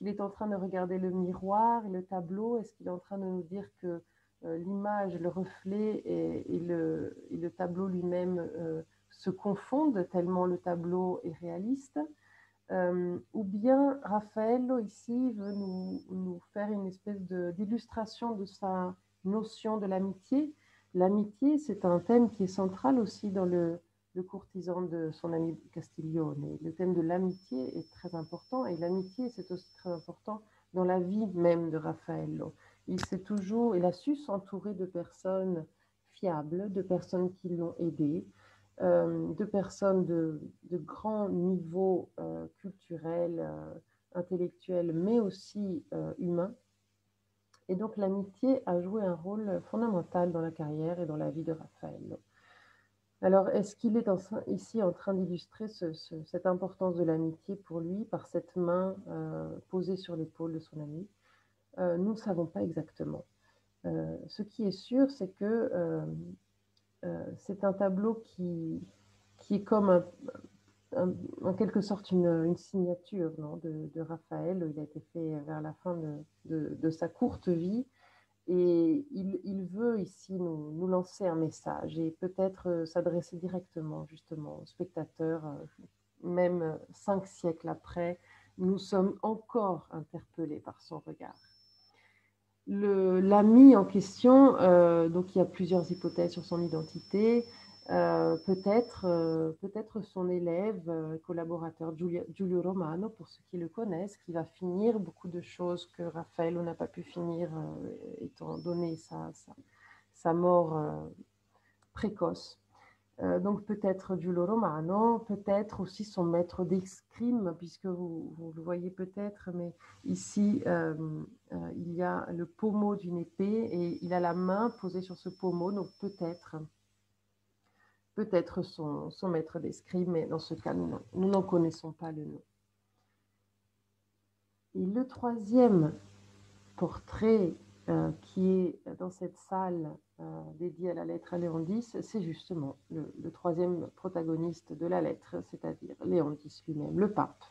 est en train de regarder le miroir et le tableau? Est-ce qu'il est en train de nous dire que l'image, le reflet et le tableau lui-même se confondent tellement le tableau est réaliste? Ou bien Raffaello ici veut nous faire une espèce d'illustration de sa notion de l'amitié. L'amitié, c'est un thème qui est central aussi dans le courtisan de son ami Castiglione. Le thème de l'amitié est très important et l'amitié, c'est aussi très important dans la vie même de Raffaello. Il a su s'entourer de personnes fiables, de personnes qui l'ont aidé, de personnes de grand niveau culturel, intellectuel, mais aussi humain. Et donc l'amitié a joué un rôle fondamental dans la carrière et dans la vie de Raffaello. Alors, est-ce qu'il est ici en train d'illustrer cette importance de l'amitié pour lui par cette main posée sur l'épaule de son ami? Nous ne savons pas exactement. Ce qui est sûr, c'est que c'est un tableau qui est comme en quelque sorte une signature, non, de Raphaël. Il a été fait vers la fin de sa courte vie. Et il veut ici nous lancer un message et peut-être s'adresser directement justement aux spectateurs, même 5 siècles après, nous sommes encore interpellés par son regard. L'ami en question, donc il y a plusieurs hypothèses sur son identité, peut-être son élève, collaborateur Giulio Romano, pour ceux qui le connaissent, qui va finir beaucoup de choses que Raffaello n'a pas pu finir, étant donné sa mort précoce. Donc peut-être Giulio Romano, peut-être aussi son maître d'escrime, puisque vous le voyez peut-être, mais ici il y a le pommeau d'une épée et il a la main posée sur ce pommeau, donc peut-être son maître d'escrime, mais dans ce cas, nous n'en connaissons pas le nom. Et le troisième portrait qui est dans cette salle dédiée à la lettre à Léon X, c'est justement le troisième protagoniste de la lettre, c'est-à-dire Léon X lui-même, le pape.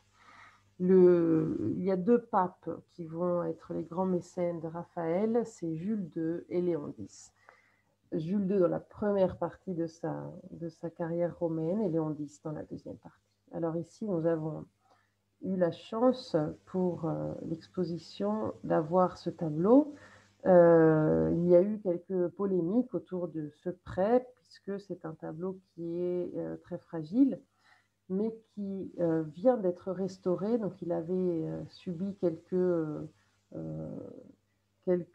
Il y a 2 papes qui vont être les grands mécènes de Raphaël, c'est Jules II et Léon X. Jules II dans la première partie de sa carrière romaine et Léon X dans la deuxième partie. Alors ici, nous avons eu la chance pour l'exposition d'avoir ce tableau. Il y a eu quelques polémiques autour de ce prêt, puisque c'est un tableau qui est très fragile, mais qui vient d'être restauré. Donc il avait subi quelques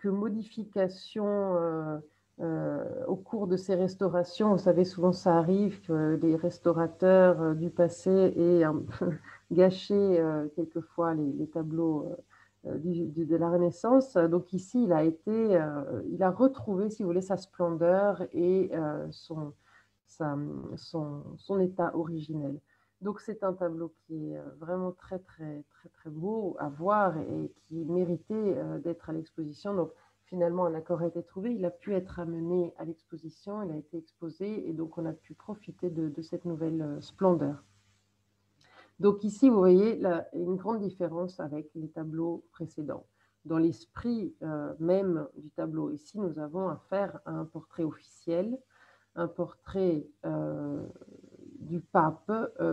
modifications au cours de ces restaurations. Vous savez, souvent ça arrive que les restaurateurs du passé aient gâché quelquefois les tableaux de la Renaissance. Donc ici, il a retrouvé, si vous voulez, sa splendeur et son état originel. Donc c'est un tableau qui est vraiment très, très, très, très beau à voir et qui méritait d'être à l'exposition. Donc finalement, un accord a été trouvé, il a pu être amené à l'exposition, il a été exposé et donc on a pu profiter de cette nouvelle splendeur. Donc ici, vous voyez une grande différence avec les tableaux précédents. Dans l'esprit même du tableau, ici, nous avons affaire à un portrait officiel, un portrait du pape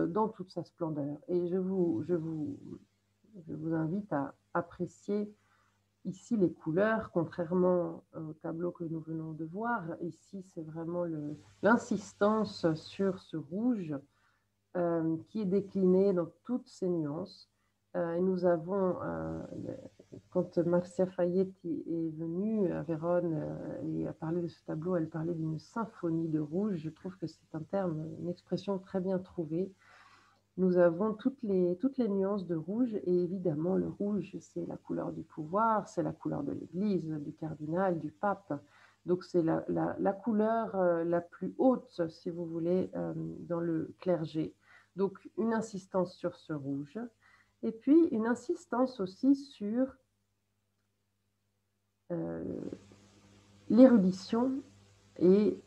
dans toute sa splendeur. Et je vous invite à apprécier ici les couleurs, contrairement au tableau que nous venons de voir. Ici, c'est vraiment l'insistance sur ce rouge qui est décliné dans toutes ses nuances. Et nous avons, quand Marcia Fayetti est venue à Vérone et a parlé de ce tableau, elle parlait d'une symphonie de rouge. Je trouve que c'est un terme, une expression très bien trouvée. Nous avons toutes les nuances de rouge et évidemment le rouge, c'est la couleur du pouvoir, c'est la couleur de l'Église, du cardinal, du pape. Donc c'est la couleur la plus haute, si vous voulez, dans le clergé. Donc une insistance sur ce rouge et puis une insistance aussi sur l'érudition et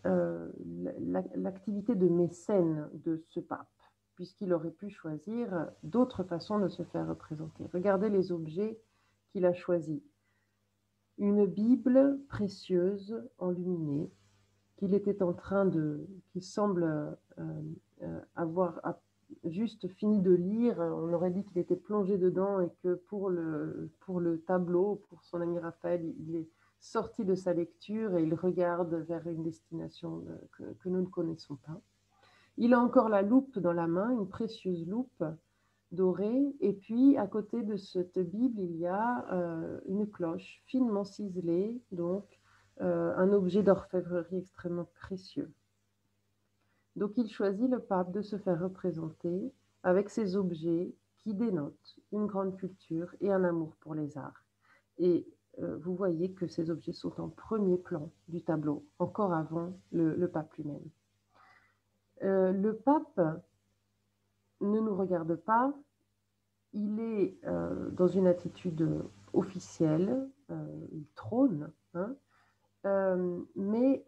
l'activité de mécène de ce pape, puisqu'il aurait pu choisir d'autres façons de se faire représenter. Regardez les objets qu'il a choisis. Une Bible précieuse, enluminée, qui semble avoir juste fini de lire. On aurait dit qu'il était plongé dedans et que pour le tableau, pour son ami Raphaël, il est sorti de sa lecture et il regarde vers une destination que nous ne connaissons pas. Il a encore la loupe dans la main, une précieuse loupe dorée, et puis à côté de cette Bible, il y a une cloche finement ciselée, donc un objet d'orfèvrerie extrêmement précieux. Donc il choisit, le pape, de se faire représenter avec ces objets qui dénotent une grande culture et un amour pour les arts. Et vous voyez que ces objets sont en premier plan du tableau, encore avant le pape lui-même. Le pape ne nous regarde pas, il est dans une attitude officielle, il trône, hein, mais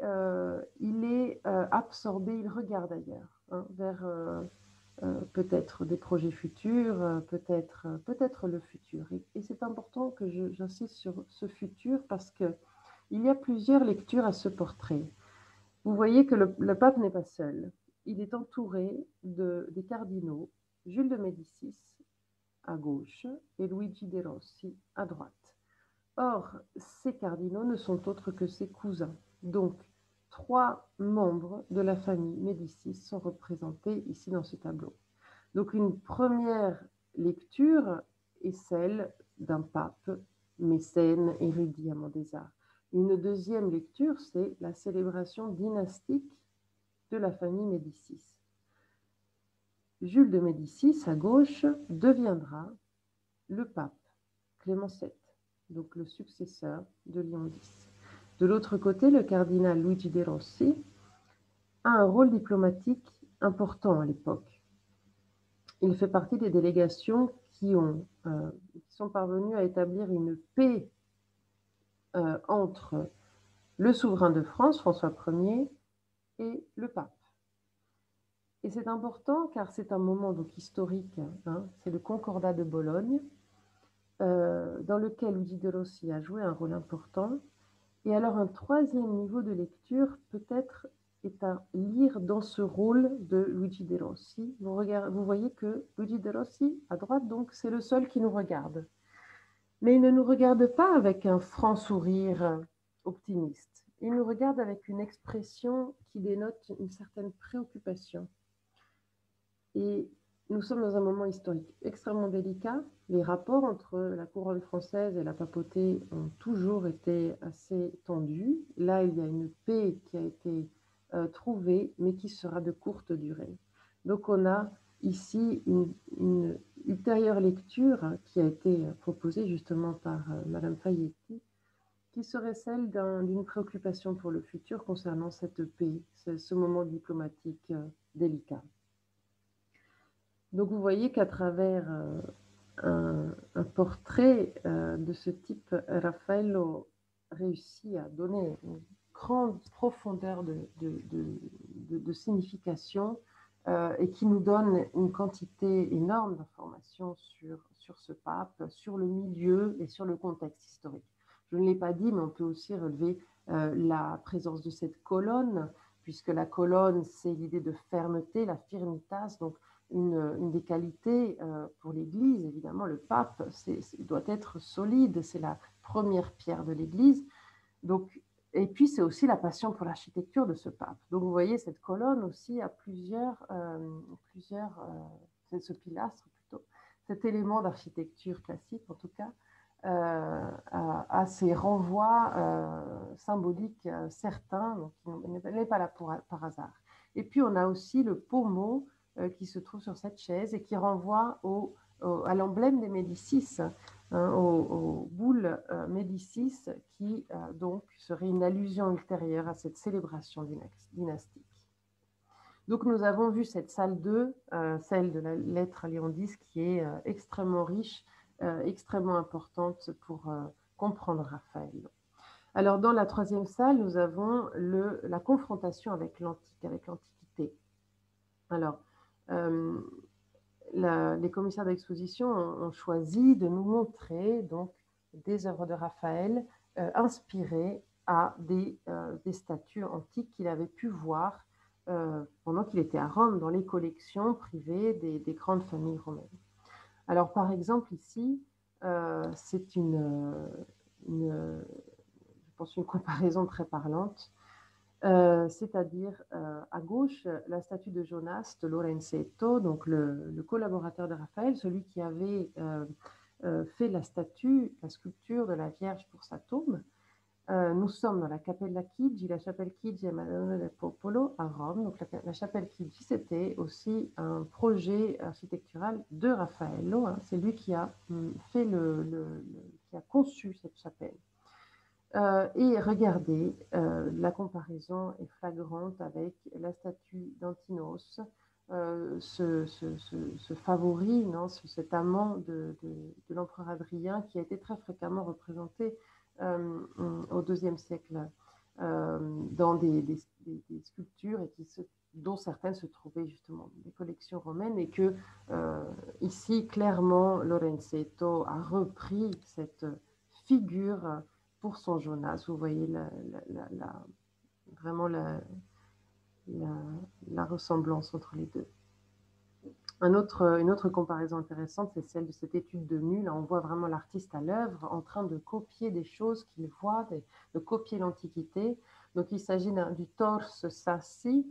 il est absorbé, il regarde ailleurs, hein, vers peut-être des projets futurs, peut-être le futur. Et c'est important que j'insiste sur ce futur parce qu'il y a plusieurs lectures à ce portrait. Vous voyez que le pape n'est pas seul. Il est entouré des cardinaux, Jules de Médicis à gauche et Luigi de Rossi à droite. Or, ces cardinaux ne sont autres que ses cousins. Donc, 3 membres de la famille Médicis sont représentés ici dans ce tableau. Donc, une première lecture est celle d'un pape mécène, érudit, amant des arts. Une deuxième lecture, c'est la célébration dynastique de la famille Médicis. Jules de Médicis, à gauche, deviendra le pape Clément VII, donc le successeur de Léon X. De l'autre côté, le cardinal Luigi de Rossi a un rôle diplomatique important à l'époque. Il fait partie des délégations qui sont parvenues à établir une paix entre le souverain de France, François Ier, et le pape. Et c'est important car c'est un moment donc historique, hein, c'est le Concordat de Bologne, dans lequel Luigi de Rossi a joué un rôle important. Et alors un troisième niveau de lecture peut-être est à lire dans ce rôle de Luigi de Rossi. Vous voyez que Luigi de Rossi, à droite, donc, c'est le seul qui nous regarde. Mais il ne nous regarde pas avec un franc sourire optimiste. Il nous regarde avec une expression qui dénote une certaine préoccupation. Et nous sommes dans un moment historique extrêmement délicat. Les rapports entre la couronne française et la papauté ont toujours été assez tendus. Là, il y a une paix qui a été trouvée, mais qui sera de courte durée. Donc, on a ici une ultérieure lecture qui a été proposée justement par Madame Fayetti, qui serait celle d'une préoccupation pour le futur concernant cette paix, ce moment diplomatique délicat. Donc vous voyez qu'à travers un portrait de ce type, Raffaello réussit à donner une grande profondeur de signification et qui nous donne une quantité énorme d'informations sur ce pape, sur le milieu et sur le contexte historique. Je ne l'ai pas dit, mais on peut aussi relever la présence de cette colonne, puisque la colonne, c'est l'idée de fermeté, la firmitas, donc une des qualités pour l'Église. Évidemment, le pape doit être solide, c'est la première pierre de l'Église. Donc, et puis, c'est aussi la passion pour l'architecture de ce pape. Donc, vous voyez, cette colonne aussi a ce pilastre plutôt, cet élément d'architecture classique, en tout cas, a ces renvois symboliques certains, donc il n'est pas là par hasard. Et puis, on a aussi le pommeau qui se trouve sur cette chaise et qui renvoie à l'emblème des Médicis, hein, aux boules Médicis, qui donc serait une allusion ultérieure à cette célébration dynastique. Donc nous avons vu cette salle 2, celle de la lettre à Léon X, qui est extrêmement riche, extrêmement importante pour comprendre Raphaël. Alors dans la troisième salle, nous avons la confrontation avec l'Antiquité. Alors, les commissaires d'exposition ont choisi de nous montrer donc des œuvres de Raphaël inspirées à des statues antiques qu'il avait pu voir pendant qu'il était à Rome, dans les collections privées des grandes familles romaines. Alors, par exemple, ici, c'est je pense une comparaison très parlante. C'est-à-dire à gauche la statue de Jonas de Lorenzetto, donc le collaborateur de Raphaël, celui qui avait fait la sculpture de la Vierge pour sa tombe. Nous sommes dans la Cappella Chigi, la chapelle Chigi à Madonna del Popolo à Rome. Donc la chapelle Chigi, c'était aussi un projet architectural de Raffaello, hein. C'est lui qui a qui a conçu cette chapelle. Et regardez, la comparaison est flagrante avec la statue d'Antinos, ce favori, non, cet amant de l'empereur Adrien qui a été très fréquemment représenté au IIe siècle dans des sculptures et dont certaines se trouvaient justement dans des collections romaines et que ici, clairement, Lorenzetto a repris cette figure pour son Jonas. Vous voyez vraiment la ressemblance entre les deux. Une autre comparaison intéressante, c'est celle de cette étude de nu. Là, on voit vraiment l'artiste à l'œuvre en train de copier des choses qu'il voit, de copier l'Antiquité. Donc, il s'agit du torse Sassi,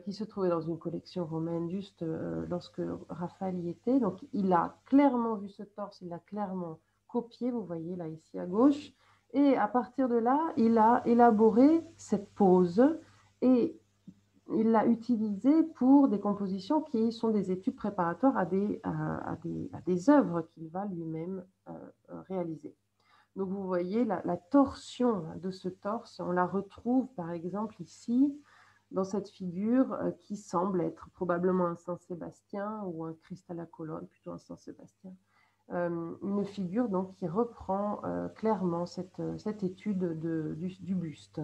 qui se trouvait dans une collection romaine juste lorsque Raphaël y était. Donc, il a clairement vu ce torse, il l'a clairement copié, vous voyez là ici à gauche. Et à partir de là, il a élaboré cette pose et il l'a utilisée pour des compositions qui sont des études préparatoires à des œuvres qu'il va lui-même réaliser. Donc vous voyez la torsion de ce torse, on la retrouve par exemple ici dans cette figure qui semble être probablement un Saint-Sébastien ou un Christ à la colonne, plutôt un Saint-Sébastien. Une figure donc qui reprend clairement cette étude du buste.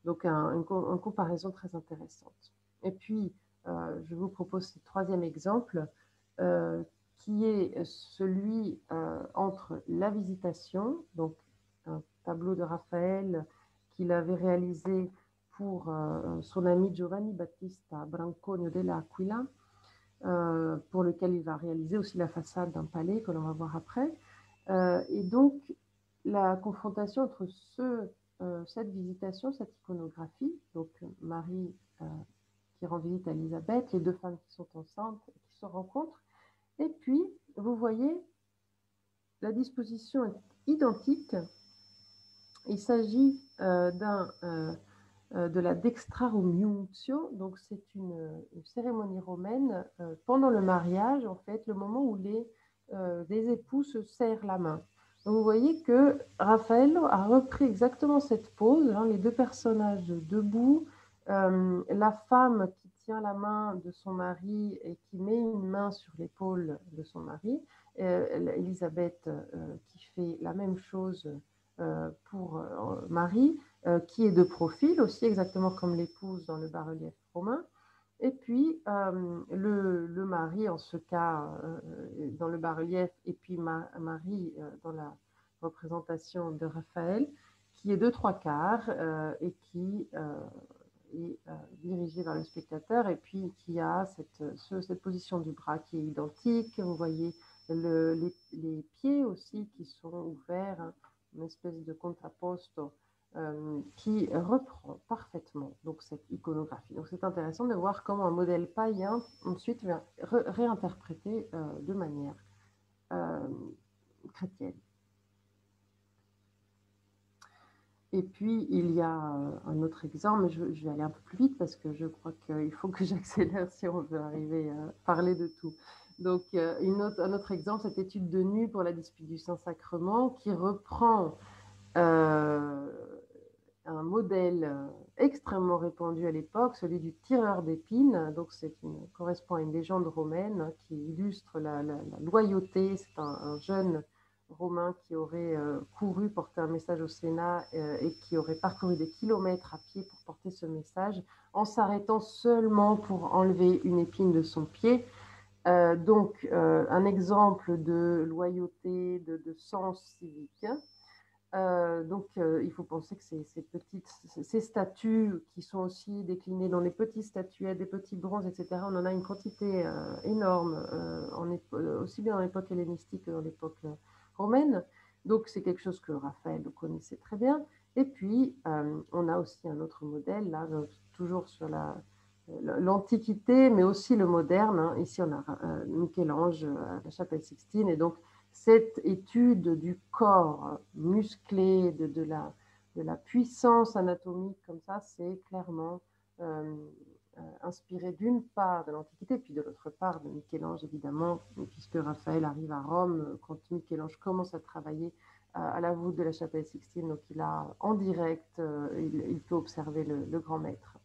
Donc une comparaison très intéressante. Et puis, je vous propose ce troisième exemple qui est celui entre la Visitation, donc un tableau de Raphaël qu'il avait réalisé pour son ami Giovanni Battista Brancogno dell'Aquila, pour lequel il va réaliser aussi la façade d'un palais que l'on va voir après. Et donc, la confrontation entre cette visitation, cette iconographie, donc Marie qui rend visite à Élisabeth, les deux femmes qui sont enceintes et qui se rencontrent, et puis, vous voyez, la disposition est identique. Il s'agit de la dextraromuncio, donc c'est une cérémonie romaine pendant le mariage, en fait, le moment où des époux se serrent la main. Donc vous voyez que Raffaello a repris exactement cette pose, hein, les deux personnages debout, la femme qui tient la main de son mari et qui met une main sur l'épaule de son mari, Élisabeth qui fait la même chose pour Marie, qui est de profil aussi, exactement comme l'épouse dans le bas-relief romain. Et puis, le mari, en ce cas, dans le bas-relief, et puis Marie dans la représentation de Raphaël, qui est de 3/4 et qui est dirigée vers le spectateur, et puis qui a cette position du bras qui est identique. Vous voyez les pieds aussi qui sont ouverts, hein, une espèce de contrapposto qui reprend parfaitement donc, cette iconographie. Donc c'est intéressant de voir comment un modèle païen ensuite vient réinterpréter de manière chrétienne. Et puis il y a un autre exemple, mais je vais aller un peu plus vite parce que je crois qu'il faut que j'accélère si on veut arriver à parler de tout. Donc un autre exemple, cette étude de nu pour la dispute du Saint-Sacrement qui reprend un modèle extrêmement répandu à l'époque, celui du tireur d'épines. Donc, correspond à une légende romaine qui illustre la loyauté. C'est un jeune romain qui aurait couru porter un message au Sénat et qui aurait parcouru des kilomètres à pied pour porter ce message en s'arrêtant seulement pour enlever une épine de son pied. Donc, un exemple de loyauté, de sens civique. Il faut penser que ces statues qui sont aussi déclinées dans les petites statuettes, des petits bronzes, etc., on en a une quantité énorme, aussi bien dans l'époque hellénistique que dans l'époque romaine. Donc, c'est quelque chose que Raphaël connaissait très bien. Et puis, on a aussi un autre modèle, là, toujours sur l'Antiquité, mais aussi le moderne. Hein. Ici, on a Michel-Ange à la chapelle Sixtine. Et donc, cette étude du corps musclé, de la puissance anatomique comme ça, c'est clairement inspiré d'une part de l'Antiquité, puis de l'autre part de Michel-Ange, évidemment, puisque Raphaël arrive à Rome quand Michel-Ange commence à travailler à la voûte de la chapelle Sixtine, donc il a en direct, il peut observer le grand maître.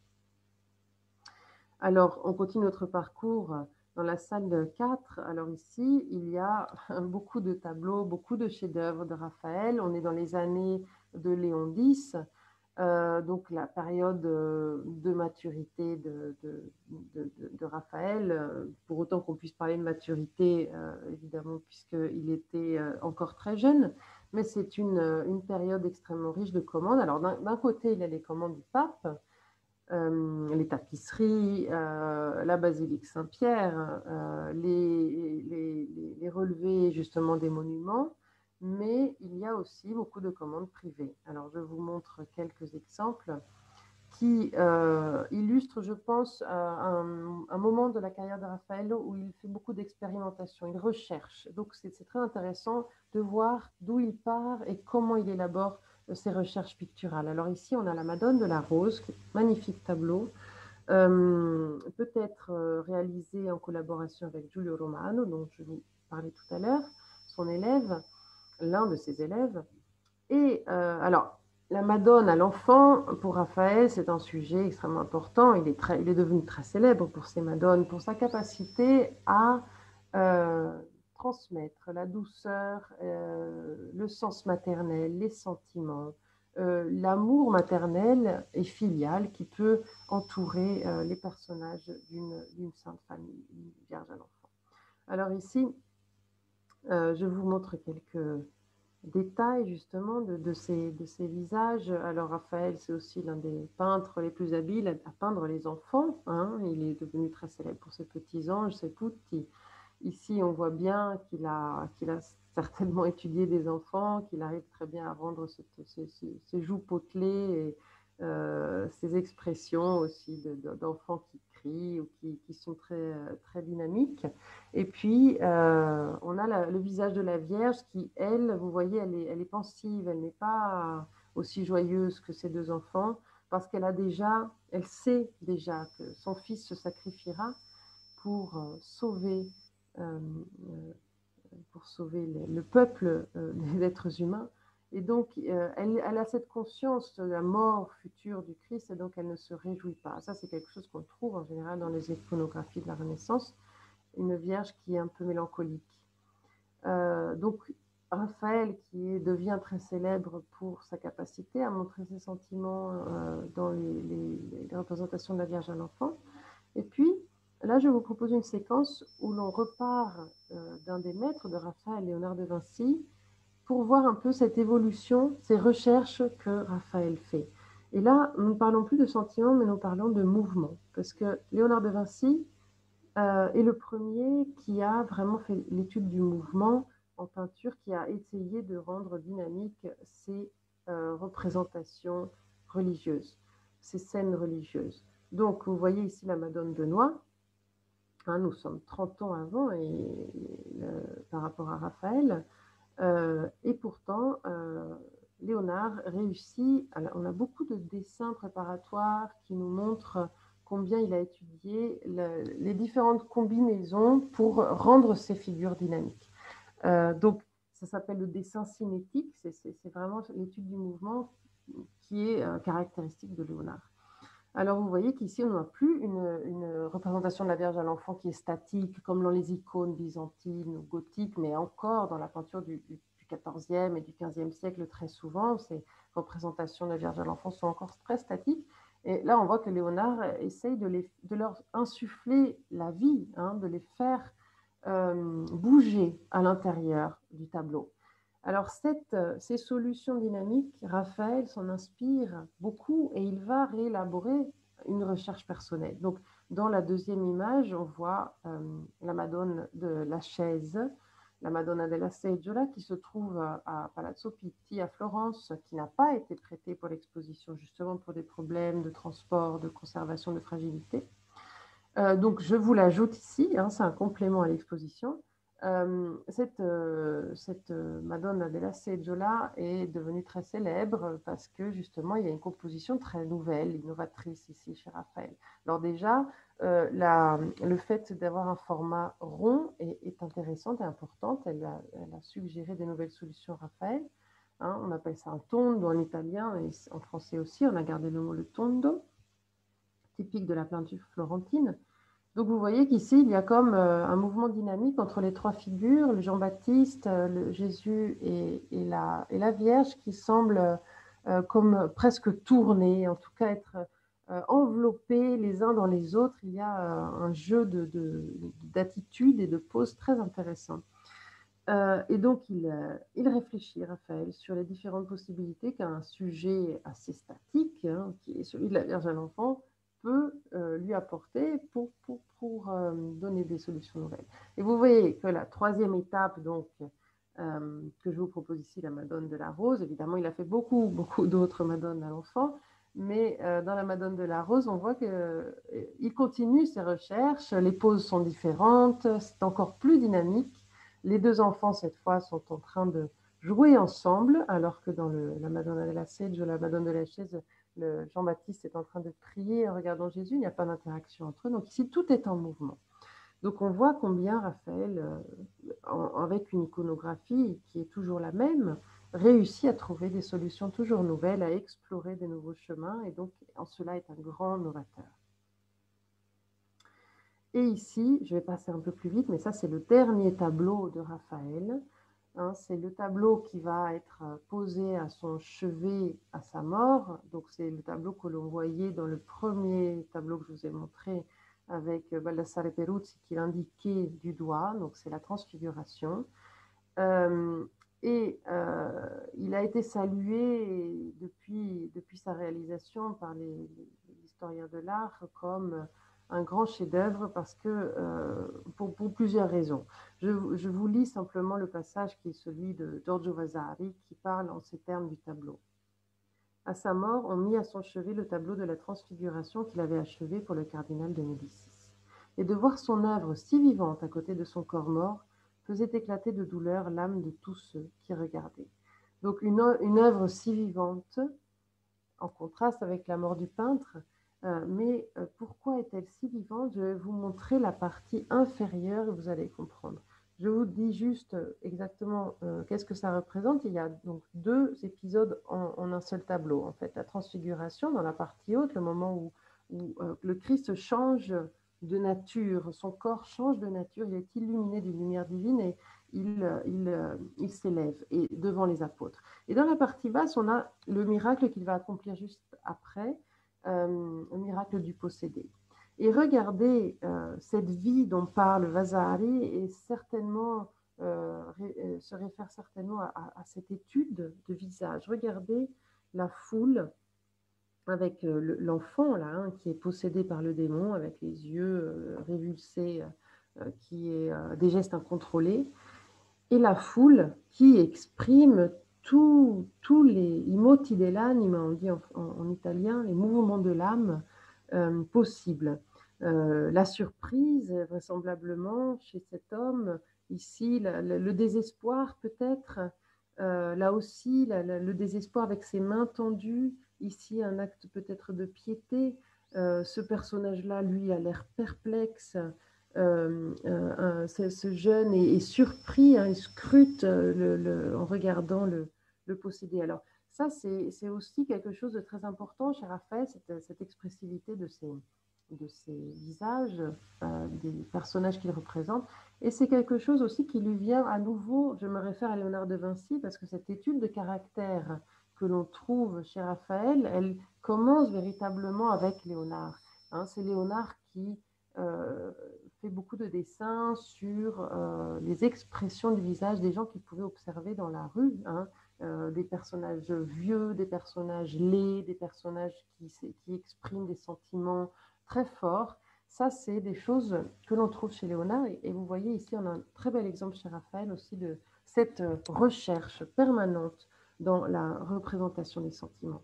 Alors, on continue notre parcours dans la salle 4. Alors ici, il y a beaucoup de tableaux, beaucoup de chefs-d'œuvre de Raphaël. On est dans les années de Léon X, donc la période de maturité de Raphaël, pour autant qu'on puisse parler de maturité, évidemment, puisqu'il était encore très jeune, mais c'est une période extrêmement riche de commandes. Alors d'un côté, il y a les commandes du pape, les tapisseries, la basilique Saint-Pierre, les relevés justement des monuments, mais il y a aussi beaucoup de commandes privées. Alors je vous montre quelques exemples qui illustrent, je pense, un moment de la carrière de Raphaël où il fait beaucoup d'expérimentation, il recherche. Donc c'est très intéressant de voir d'où il part et comment il élabore ses recherches picturales. Alors ici, on a la Madone de la Rose, magnifique tableau, peut-être réalisé en collaboration avec Giulio Romano, dont je vous parlais tout à l'heure, son élève, l'un de ses élèves. Et alors, la Madone à l'enfant, pour Raphaël, c'est un sujet extrêmement important. Il est devenu très célèbre pour ses Madones, pour sa capacité à transmettre la douceur, le sens maternel, les sentiments, l'amour maternel et filial qui peut entourer les personnages d'une sainte famille, une Vierge à l'enfant. Alors ici, je vous montre quelques détails justement de ces visages. Alors Raphaël, c'est aussi l'un des peintres les plus habiles à peindre les enfants, hein. Il est devenu très célèbre pour ses petits anges, ses putti. Ici, on voit bien qu'il a certainement étudié des enfants, qu'il arrive très bien à rendre ses joues potelées et ces expressions aussi d'enfants qui crient ou qui sont très, très dynamiques. Et puis, on a le visage de la Vierge qui, elle, vous voyez, elle est pensive, elle n'est pas aussi joyeuse que ses deux enfants, parce elle sait déjà que son fils se sacrifiera pour sauver le peuple des êtres humains. Et donc, elle a cette conscience de la mort future du Christ, et donc elle ne se réjouit pas. Ça, c'est quelque chose qu'on trouve en général dans les iconographies de la Renaissance, une Vierge qui est un peu mélancolique. Donc, Raphaël, qui devient très célèbre pour sa capacité à montrer ses sentiments dans les représentations de la Vierge à l'enfant. Et puis, là, je vous propose une séquence où l'on repart d'un des maîtres de Raphaël, Léonard de Vinci, pour voir un peu cette évolution, ces recherches que Raphaël fait. Et là, nous ne parlons plus de sentiments, mais nous parlons de mouvement, parce que Léonard de Vinci est le premier qui a vraiment fait l'étude du mouvement en peinture, qui a essayé de rendre dynamiques ces représentations religieuses, ces scènes religieuses. Donc, vous voyez ici la Madone de Noix. Hein, nous sommes 30 ans avant par rapport à Raphaël. Et pourtant, Léonard réussit. Alors, on a beaucoup de dessins préparatoires qui nous montrent combien il a étudié les différentes combinaisons pour rendre ces figures dynamiques. Donc, ça s'appelle le dessin cinétique. C'est vraiment l'étude du mouvement qui est caractéristique de Léonard. Alors, vous voyez qu'ici, on n'a plus une représentation de la Vierge à l'enfant qui est statique, comme dans les icônes byzantines ou gothiques, mais encore dans la peinture du XIVe et du XVe siècle, très souvent, ces représentations de la Vierge à l'enfant sont encore très statiques. Et là, on voit que Léonard essaye de leur insuffler la vie, hein, de les faire bouger à l'intérieur du tableau. Alors, ces solutions dynamiques, Raphaël s'en inspire beaucoup et il va réélaborer une recherche personnelle. Donc, dans la deuxième image, on voit la Madone de la chaise, la Madonna della Seggiola, qui se trouve à Palazzo Pitti à Florence, qui n'a pas été prêtée pour l'exposition, justement pour des problèmes de transport, de conservation, de fragilité. Donc, je vous l'ajoute ici, hein, c'est un complément à l'exposition. Cette Madonna della Seggiola est devenue très célèbre parce que justement il y a une composition très nouvelle, innovatrice ici chez Raphaël. Alors déjà, le fait d'avoir un format rond est intéressant et important. Elle a suggéré des nouvelles solutions à Raphaël. Hein, on appelle ça un tondo en italien et en français aussi, on a gardé le mot le tondo, typique de la peinture florentine. Donc vous voyez qu'ici, il y a comme un mouvement dynamique entre les trois figures, le Jean-Baptiste, le Jésus et la Vierge, qui semblent comme presque tourner, en tout cas être enveloppés les uns dans les autres. Il y a un jeu d'attitude et de pose très intéressant. Et donc, il réfléchit, Raphaël, sur les différentes possibilités qu'un sujet assez statique, hein, qui est celui de la Vierge à l'enfant, peut lui apporter pour donner des solutions nouvelles. Et vous voyez que la troisième étape, donc, que je vous propose ici, la Madone de la Rose, évidemment, il a fait beaucoup, beaucoup d'autres Madones à l'enfant, mais dans la Madone de la Rose, on voit qu'il continue ses recherches, les poses sont différentes, c'est encore plus dynamique. Les deux enfants, cette fois, sont en train de jouer ensemble, alors que dans la Madonna della Seggia, la Madone de la Chaise, Jean-Baptiste est en train de prier en regardant Jésus, il n'y a pas d'interaction entre eux. Donc ici, tout est en mouvement. Donc on voit combien Raphaël, avec une iconographie qui est toujours la même, réussit à trouver des solutions toujours nouvelles, à explorer des nouveaux chemins, et donc en cela est un grand novateur. Et ici, je vais passer un peu plus vite, mais ça c'est le dernier tableau de Raphaël. Hein, c'est le tableau qui va être posé à son chevet à sa mort. Donc c'est le tableau que l'on voyait dans le premier tableau que je vous ai montré avec Baldassare Peruzzi qui l'indiquait du doigt. Donc c'est la transfiguration. Il a été salué depuis sa réalisation par les historiens de l'art comme un grand chef-d'œuvre parce que pour plusieurs raisons. Je vous lis simplement le passage qui est celui de Giorgio Vasari qui parle en ces termes du tableau. À sa mort, on mit à son chevet le tableau de la transfiguration qu'il avait achevé pour le cardinal de Médicis. Et de voir son œuvre si vivante à côté de son corps mort faisait éclater de douleur l'âme de tous ceux qui regardaient. Donc une œuvre si vivante, en contraste avec la mort du peintre, mais pourquoi est-elle si vivante? Je vais vous montrer la partie inférieure et vous allez comprendre. Je vous dis juste exactement qu'est-ce que ça représente. Il y a donc deux épisodes en un seul tableau. En fait, la transfiguration dans la partie haute, le moment où le Christ change de nature, son corps change de nature, il est illuminé d'une lumière divine et il s'élève devant les apôtres. Et dans la partie basse, on a le miracle qu'il va accomplir juste après, le miracle du possédé. Et regardez, cette vie dont parle Vasari est certainement, se réfère certainement à cette étude de visage. Regardez la foule avec l'enfant là, hein, qui est possédé par le démon, avec les yeux révulsés, qui est des gestes incontrôlés, et la foule qui exprime tous les i moti dell'anima, on dit en italien, les mouvements de l'âme possibles. La surprise, vraisemblablement, chez cet homme, ici, le désespoir peut-être, là aussi, le désespoir avec ses mains tendues, ici un acte peut-être de piété. Ce personnage-là, lui, a l'air perplexe. Ce jeune est surpris, hein, il scrute en regardant le possédé. Alors ça, c'est aussi quelque chose de très important chez Raphaël, cette expressivité de ses visages, des personnages qu'il représente. Et c'est quelque chose aussi qui lui vient à nouveau, je me réfère à Léonard de Vinci, parce que cette étude de caractère que l'on trouve chez Raphaël, elle commence véritablement avec Léonard. Hein, c'est Léonard qui fait beaucoup de dessins sur les expressions du visage des gens qu'il pouvait observer dans la rue, hein, des personnages vieux, des personnages laids, des personnages qui expriment des sentiments très forts. Ça, c'est des choses que l'on trouve chez Léonard. Et vous voyez ici, on a un très bel exemple chez Raphaël aussi de cette recherche permanente dans la représentation des sentiments.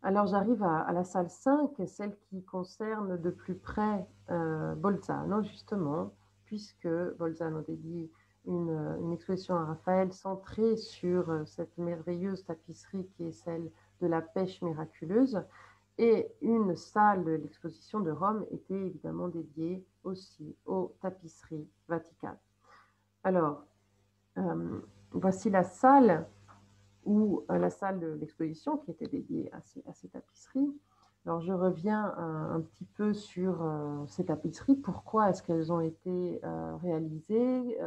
Alors j'arrive à la salle 5, celle qui concerne de plus près Bolzano, justement, puisque Bolzano dédie une exposition à Raphaël centrée sur cette merveilleuse tapisserie qui est celle de la pêche miraculeuse. Et une salle de l'exposition de Rome était évidemment dédiée aussi aux tapisseries vaticanes. Alors, voici la salle la salle de l'exposition qui était dédiée à ces tapisseries. Alors, je reviens un petit peu sur ces tapisseries. Pourquoi est-ce qu'elles ont été réalisées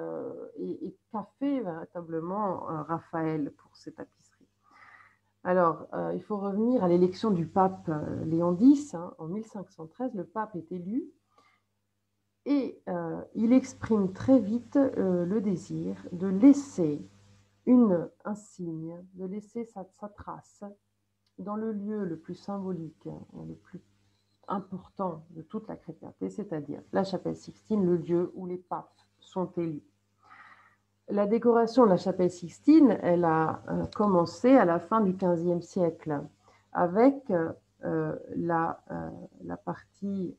et qu'a fait véritablement Raphaël pour ces tapisseries? Alors, il faut revenir à l'élection du pape Léon X. En 1513, le pape est élu et il exprime très vite le désir de laisser un signe, de laisser sa trace dans le lieu le plus symbolique, le plus important de toute la chrétienté, c'est-à-dire la chapelle Sixtine, le lieu où les papes sont élus. La décoration de la chapelle Sixtine, elle a commencé à la fin du XVe siècle avec la partie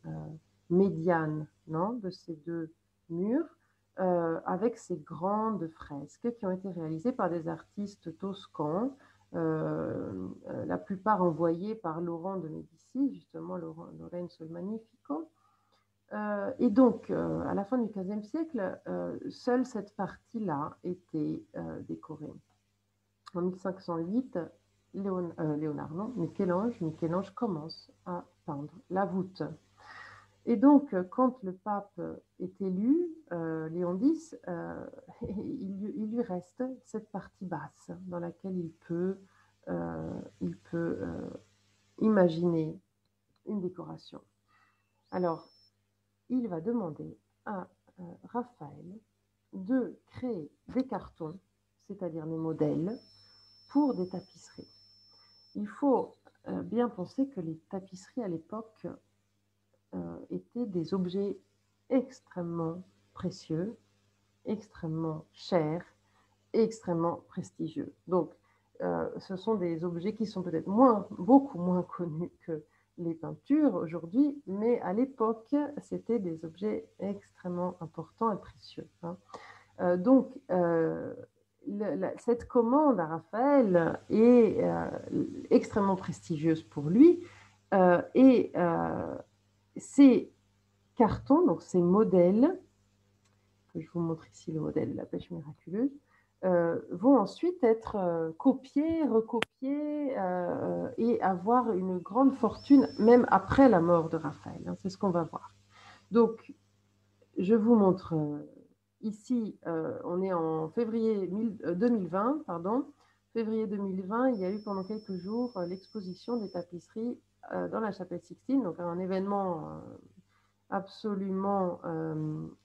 médiane de ces deux murs, avec ces grandes fresques qui ont été réalisées par des artistes toscans, la plupart envoyés par Laurent de Médicis, justement Lorenzo il Magnifico. Et donc, à la fin du XVe siècle, seule cette partie-là était décorée. En 1508, Michel-Ange commence à peindre la voûte. Et donc, quand le pape est élu, Léon X, il lui reste cette partie basse dans laquelle il peut imaginer une décoration. Alors, il va demander à Raphaël de créer des cartons, c'est-à-dire des modèles, pour des tapisseries. Il faut bien penser que les tapisseries à l'époque étaient des objets extrêmement précieux, extrêmement chers et extrêmement prestigieux. Donc, ce sont des objets qui sont peut-être beaucoup moins connus que les peintures aujourd'hui, mais à l'époque, c'était des objets extrêmement importants et précieux. Donc, cette commande à Raphaël est extrêmement prestigieuse pour lui, et ces cartons, donc ces modèles, que je vous montre ici le modèle de la pêche miraculeuse, vont ensuite être copiés, recopiés et avoir une grande fortune même après la mort de Raphaël. C'est ce qu'on va voir. Donc, je vous montre ici, on est en février 2020, février 2020, il y a eu pendant quelques jours l'exposition des tapisseries dans la chapelle Sixtine, donc un événement absolument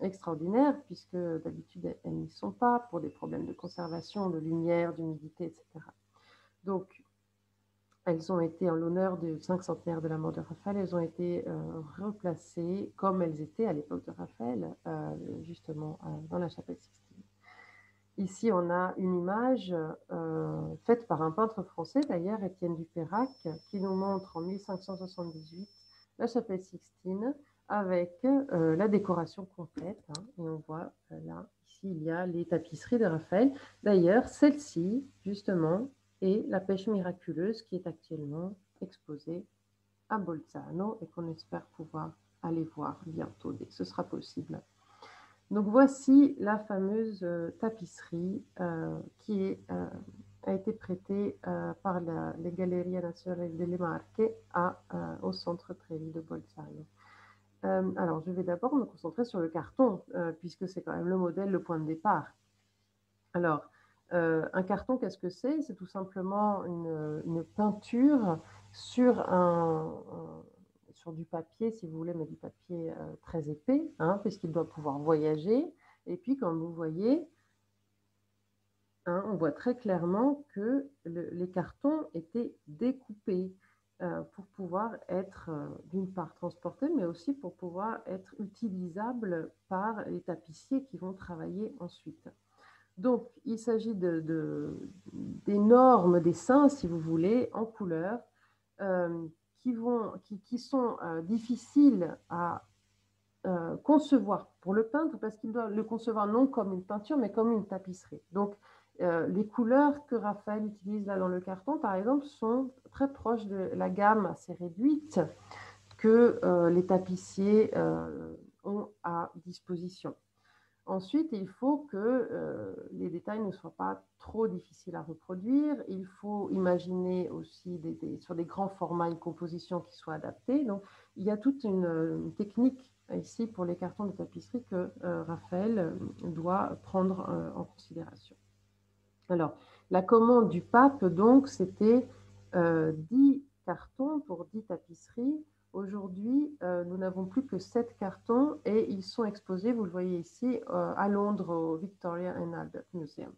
extraordinaire, puisque d'habitude elles n'y sont pas pour des problèmes de conservation, de lumière, d'humidité, etc. Donc, elles ont été en l'honneur du 5e de la mort de Raphaël, elles ont été replacées comme elles étaient à l'époque de Raphaël, justement dans la chapelle Sixtine. Ici, on a une image faite par un peintre français, d'ailleurs, Étienne Dupeyrac, qui nous montre en 1578 la chapelle Sixtine avec la décoration complète. Et on voit là, ici, il y a les tapisseries de Raphaël. D'ailleurs, celle-ci, justement, est la pêche miraculeuse qui est actuellement exposée à Bolzano et qu'on espère pouvoir aller voir bientôt dès que ce sera possible. Donc voici la fameuse tapisserie qui a été prêtée par les Galleria Nazionali delle Marche au centre Trevi de Bolzano. Alors je vais d'abord me concentrer sur le carton puisque c'est quand même le modèle, le point de départ. Alors, un carton, qu'est-ce que c'est? C'est tout simplement une peinture sur du papier, si vous voulez, mais du papier très épais, puisqu'il doit pouvoir voyager. Et puis, comme vous voyez, on voit très clairement que les cartons étaient découpés pour pouvoir être, d'une part, transportés, mais aussi pour pouvoir être utilisables par les tapissiers qui vont travailler ensuite. Donc, il s'agit d'énormes dessins, si vous voulez, en couleur, qui sont difficiles à concevoir pour le peintre, parce qu'il doit le concevoir non comme une peinture, mais comme une tapisserie. Donc, les couleurs que Raphaël utilise là dans le carton, par exemple, sont très proches de la gamme assez réduite que les tapissiers ont à disposition. Ensuite, il faut que les détails ne soient pas trop difficiles à reproduire. Il faut imaginer aussi sur des grands formats une composition qui soit adaptée. Donc, il y a toute une technique ici pour les cartons de tapisserie que Raphaël doit prendre en considération. Alors, la commande du pape, donc, c'était 10 cartons pour 10 tapisseries. Aujourd'hui, nous n'avons plus que 7 cartons et ils sont exposés, vous le voyez ici, à Londres, au Victoria and Albert Museum.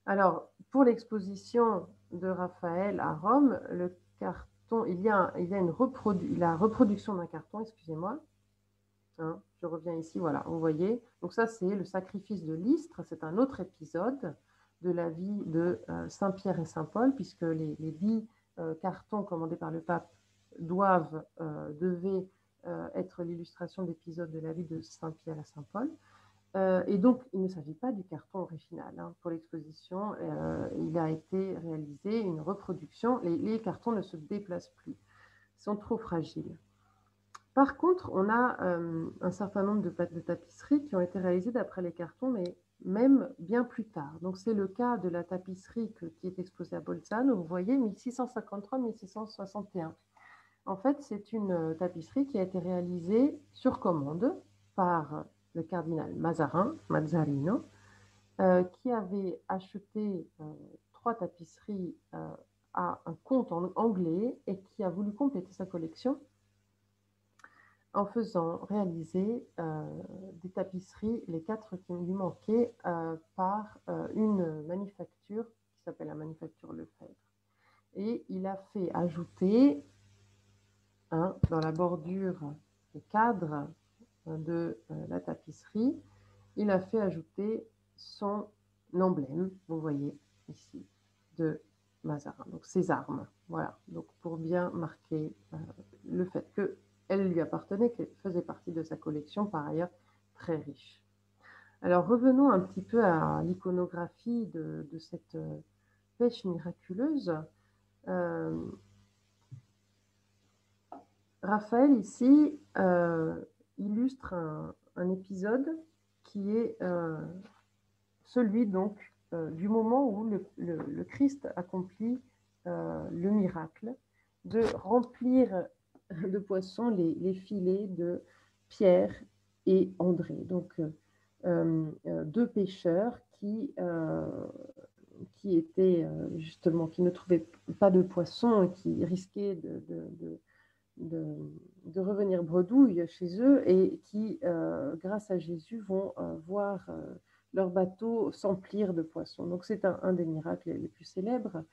Alors, pour l'exposition de Raphaël à Rome, le carton, il y a la reproduction d'un carton, excusez-moi. Hein, je reviens ici, voilà, vous voyez. Donc ça, c'est le sacrifice de l'Istre, c'est un autre épisode de la vie de Saint-Pierre et Saint-Paul, puisque les 10 cartons commandés par le pape devaient être l'illustration d'épisodes de la vie de Saint-Pierre et Saint-Paul. Et donc, il ne s'agit pas du carton original. Hein. Pour l'exposition, il a été réalisé une reproduction. Les cartons ne se déplacent plus. Ils sont trop fragiles. Par contre, on a un certain nombre de tapisseries qui ont été réalisées d'après les cartons, mais même bien plus tard. Donc, c'est le cas de la tapisserie qui est exposée à Bolzano. Vous voyez, 1653-1661. En fait, c'est une tapisserie qui a été réalisée sur commande par le cardinal Mazzarino, qui avait acheté 3 tapisseries à un comte anglais et qui a voulu compléter sa collection en faisant réaliser des tapisseries, les 4 qui lui manquaient, par une manufacture qui s'appelle la manufacture Lefebvre. Et il a fait ajouter dans la bordure des cadres de la tapisserie, il a fait ajouter son emblème, vous voyez ici, de Mazarin, donc ses armes. Voilà, donc pour bien marquer le fait qu'elle lui appartenait, qu'elle faisait partie de sa collection, par ailleurs très riche. Alors revenons un petit peu à l'iconographie de cette pêche miraculeuse. Raphaël, ici, illustre un épisode qui est celui donc du moment où le Christ accomplit le miracle de remplir de poissons les filets de Pierre et André. Donc, 2 pêcheurs qui étaient justement, qui ne trouvaient pas de poissons et qui risquaient de revenir bredouille chez eux et qui, grâce à Jésus, vont voir leur bateau s'emplir de poissons. Donc c'est un des miracles les plus célèbres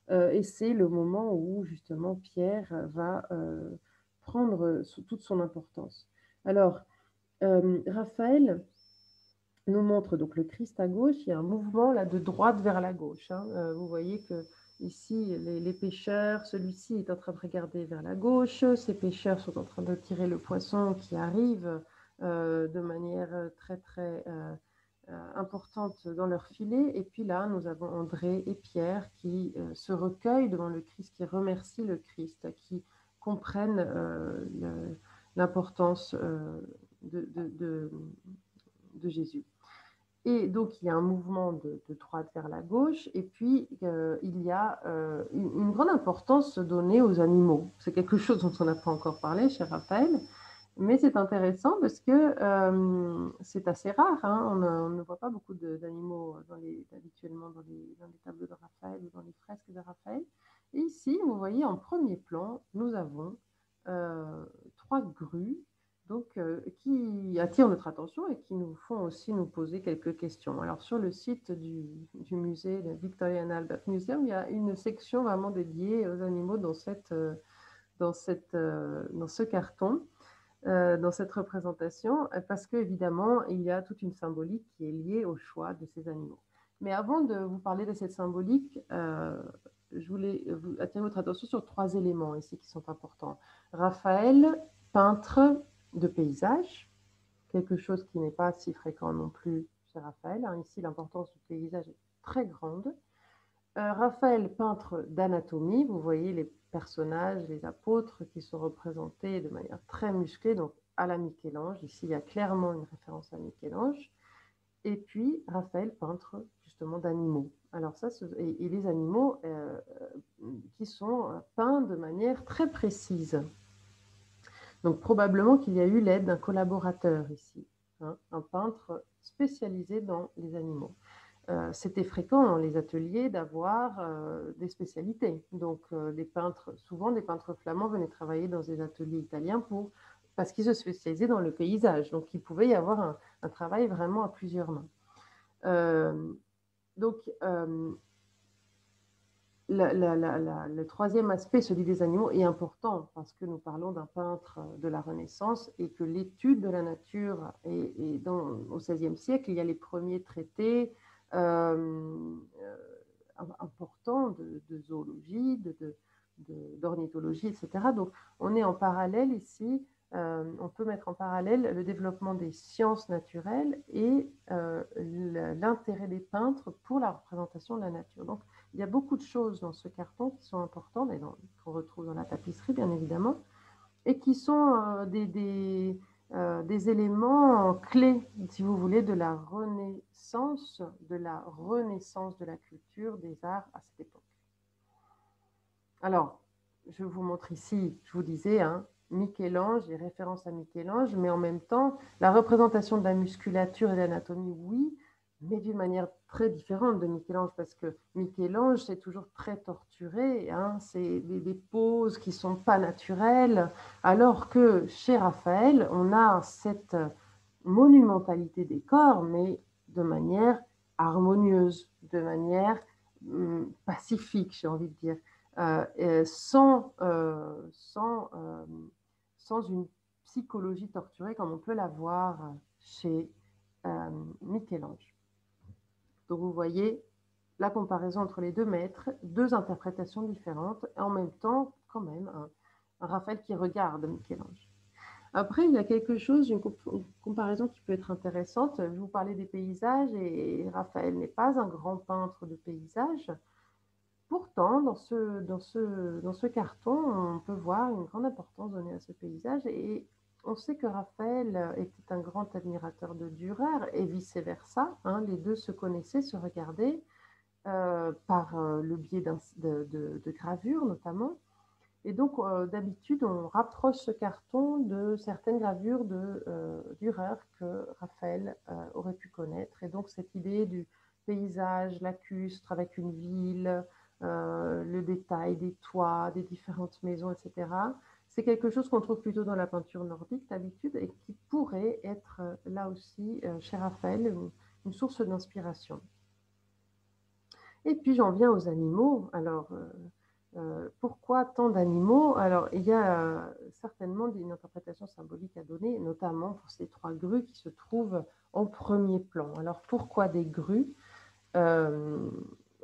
et c'est le moment où justement Pierre va prendre toute son importance. Alors, Raphaël nous montre donc le Christ à gauche, il y a un mouvement là de droite vers la gauche. Hein. Vous voyez que ici, les pêcheurs, celui-ci est en train de regarder vers la gauche, ces pêcheurs sont en train de tirer le poisson qui arrive de manière très très importante dans leur filet. Et puis là, nous avons André et Pierre qui se recueillent devant le Christ, qui remercient le Christ, qui comprennent l'importance de Jésus. Et donc, il y a un mouvement de droite vers la gauche, et puis il y a une grande importance donnée aux animaux. C'est quelque chose dont on n'a pas encore parlé chez Raphaël, mais c'est intéressant parce que c'est assez rare. Hein. On ne voit pas beaucoup d'animaux habituellement dans les tableaux de Raphaël ou dans les fresques de Raphaël. Et ici, vous voyez, en premier plan, nous avons 3 grues donc, qui attirent notre attention et qui nous font aussi nous poser quelques questions. Alors, sur le site du musée, le Victoria and Albert Museum, il y a une section vraiment dédiée aux animaux dans ce carton, dans cette représentation, parce qu'évidemment, il y a toute une symbolique qui est liée au choix de ces animaux. Mais avant de vous parler de cette symbolique, je voulais attirer votre attention sur 3 éléments ici qui sont importants. Raphaël, peintre de paysage, quelque chose qui n'est pas si fréquent non plus chez Raphaël. Hein. Ici, l'importance du paysage est très grande. Raphaël, peintre d'anatomie, vous voyez les personnages, les apôtres qui sont représentés de manière très musclée, donc à la Michel-Ange. Ici, il y a clairement une référence à Michel-Ange. Et puis, Raphaël, peintre justement d'animaux. Alors ça, et les animaux qui sont peints de manière très précise. Donc probablement qu'il y a eu l'aide d'un collaborateur ici, hein, un peintre spécialisé dans les animaux. C'était fréquent dans les ateliers d'avoir des spécialités. Donc des peintres, souvent des peintres flamands venaient travailler dans des ateliers italiens parce qu'ils se spécialisaient dans le paysage. Donc il pouvait y avoir un travail vraiment à plusieurs mains. Le troisième aspect, celui des animaux, est important parce que nous parlons d'un peintre de la Renaissance et que l'étude de la nature au XVIe siècle, il y a les premiers traités importants de zoologie, d'ornithologie, etc. Donc, on est en parallèle ici. On peut mettre en parallèle le développement des sciences naturelles et l'intérêt des peintres pour la représentation de la nature. Donc, il y a beaucoup de choses dans ce carton qui sont importantes et qu'on retrouve dans la tapisserie, bien évidemment, et qui sont des éléments clés, si vous voulez, de la renaissance de la culture, des arts à cette époque. Alors, je vous montre ici, je vous disais, hein, Michel-Ange, les références à Michel-Ange, mais en même temps, la représentation de la musculature et de l'anatomie, oui, mais d'une manière très différente de Michel-Ange, parce que Michel-Ange, c'est toujours très torturé, hein, c'est des poses qui ne sont pas naturelles, alors que chez Raphaël, on a cette monumentalité des corps, mais de manière harmonieuse, de manière pacifique, j'ai envie de dire. Sans une psychologie torturée comme on peut l'avoir chez Michel-Ange. Donc vous voyez la comparaison entre les deux maîtres, deux interprétations différentes, et en même temps, quand même, un Raphaël qui regarde Michel-Ange. Après, il y a quelque chose, une comparaison qui peut être intéressante. Je vous parlais des paysages, et Raphaël n'est pas un grand peintre de paysages. Pourtant, dans ce carton, on peut voir une grande importance donnée à ce paysage et on sait que Raphaël était un grand admirateur de Dürer et vice-versa. Hein, les deux se connaissaient, se regardaient par le biais de gravures notamment. Et donc, d'habitude, on rapproche ce carton de certaines gravures de Dürer que Raphaël aurait pu connaître. Et donc, cette idée du paysage lacustre avec une ville, le détail des toits, des différentes maisons, etc. C'est quelque chose qu'on trouve plutôt dans la peinture nordique d'habitude et qui pourrait être là aussi chez Raphaël une source d'inspiration. Et puis j'en viens aux animaux. Alors pourquoi tant d'animaux? Alors il y a certainement une interprétation symbolique à donner, notamment pour ces trois grues qui se trouvent en premier plan. Alors pourquoi des grues?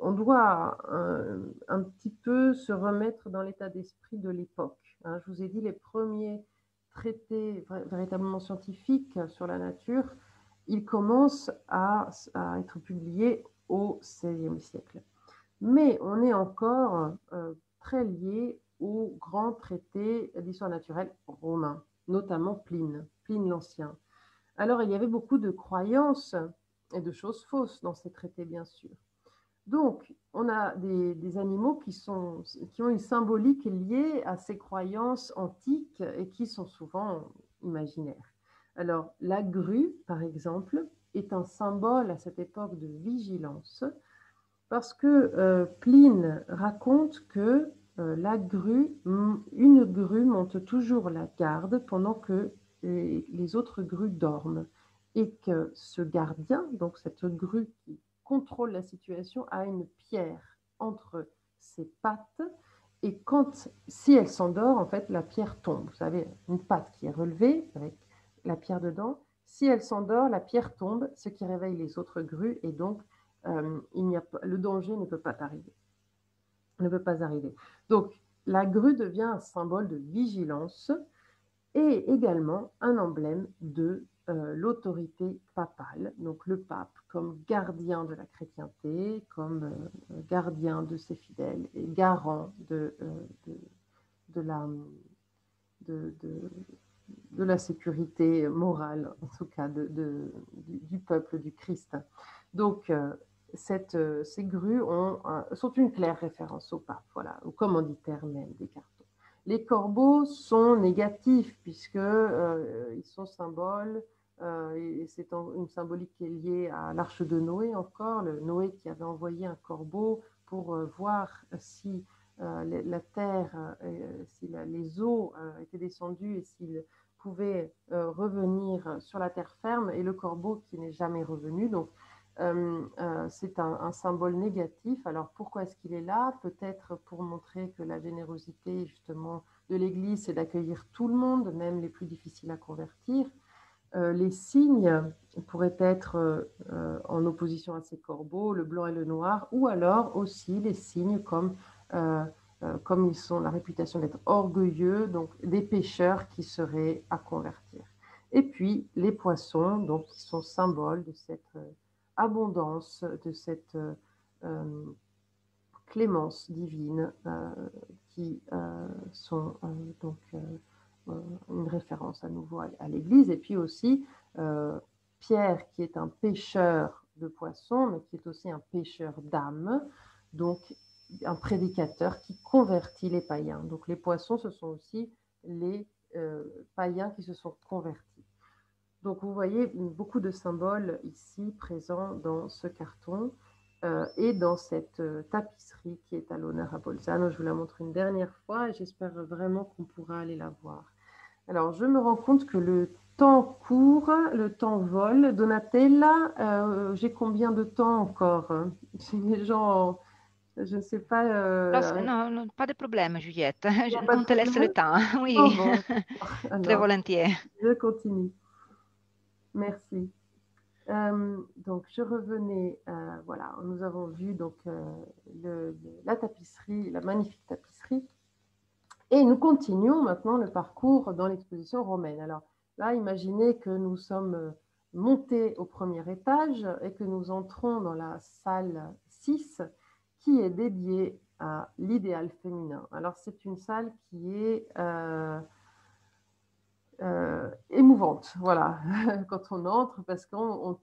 On doit un petit peu se remettre dans l'état d'esprit de l'époque. Hein. Je vous ai dit, les premiers traités véritablement scientifiques sur la nature, ils commencent à être publiés au XVIe siècle. Mais on est encore très lié aux grands traités d'histoire naturelle romains, notamment Pline l'Ancien. Alors, il y avait beaucoup de croyances et de choses fausses dans ces traités, bien sûr. Donc, on a des animaux qui ont une symbolique liée à ces croyances antiques et qui sont souvent imaginaires. Alors, la grue, par exemple, est un symbole à cette époque de vigilance parce que Pline raconte que une grue monte toujours la garde pendant que les autres grues dorment et que ce gardien, donc cette grue qui contrôle la situation, a une pierre entre ses pattes et si elle s'endort, en fait, la pierre tombe. Vous savez, une patte qui est relevée avec la pierre dedans. Si elle s'endort, la pierre tombe, ce qui réveille les autres grues et donc le danger ne peut pas arriver. Donc, la grue devient un symbole de vigilance et également un emblème de l'autorité papale, donc le pape comme gardien de la chrétienté, comme gardien de ses fidèles et garant de la sécurité morale, en tout cas du peuple du Christ. Donc, ces grues sont une claire référence au pape, voilà, au commanditaire même des cartons. Les corbeaux sont négatifs puisque ils sont symboles, et c'est une symbolique qui est liée à l'arche de Noé encore, le Noé qui avait envoyé un corbeau pour voir si la terre, si les eaux étaient descendues et s'il pouvait revenir sur la terre ferme, et le corbeau qui n'est jamais revenu. Donc, c'est un symbole négatif. Alors, pourquoi est-ce qu'il est là? Peut-être pour montrer que la générosité, justement, de l'Église, c'est d'accueillir tout le monde, même les plus difficiles à convertir. Les signes pourraient être en opposition à ces corbeaux, le blanc et le noir, ou alors aussi les signes comme ils ont la réputation d'être orgueilleux, donc des pécheurs qui seraient à convertir. Et puis les poissons, donc qui sont symboles de cette abondance, de cette clémence divine, qui sont donc une référence à nouveau à l'Église. Et puis aussi Pierre, qui est un pêcheur de poissons, mais qui est aussi un pêcheur d'âmes, donc un prédicateur qui convertit les païens. Donc les poissons, ce sont aussi les païens qui se sont convertis. Donc vous voyez beaucoup de symboles ici présents dans ce carton et dans cette tapisserie qui est à l'honneur à Bolzano. Je vous la montre une dernière fois et j'espère vraiment qu'on pourra aller la voir. Alors, je me rends compte que le temps court, le temps vole. Donatella, j'ai combien de temps encore? Si les gens, je ne sais pas. Non, non, pas de problème, Juliette. Il n'y a pas de On te laisse le problème? temps. Oh Oui, bon, très alors, volontiers. je continue. Merci. Donc, je revenais, voilà, nous avons vu donc, la tapisserie, la magnifique tapisserie. Et nous continuons maintenant le parcours dans l'exposition romaine. Alors là, imaginez que nous sommes montés au premier étage et que nous entrons dans la salle 6 qui est dédiée à l'idéal féminin. Alors c'est une salle qui est émouvante, voilà, quand on entre, parce qu'on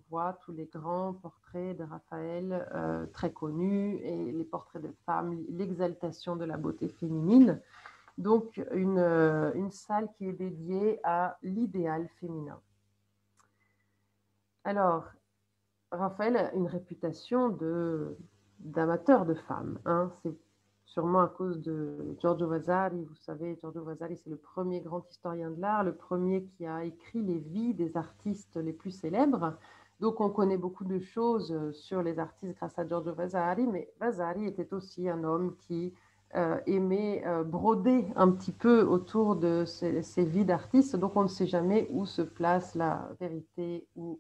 voit tous les grands portraits de Raphaël très connus et les portraits de femmes, l'exaltation de la beauté féminine. Donc, une salle qui est dédiée à l'idéal féminin. Alors, Raphaël a une réputation d'amateur de femmes. Hein. C'est sûrement à cause de Giorgio Vasari. Vous savez, Giorgio Vasari, c'est le premier grand historien de l'art, le premier qui a écrit les vies des artistes les plus célèbres. Donc, on connaît beaucoup de choses sur les artistes grâce à Giorgio Vasari, mais Vasari était aussi un homme qui aimait broder un petit peu autour de ces vies d'artistes. Donc, on ne sait jamais où se place la vérité ou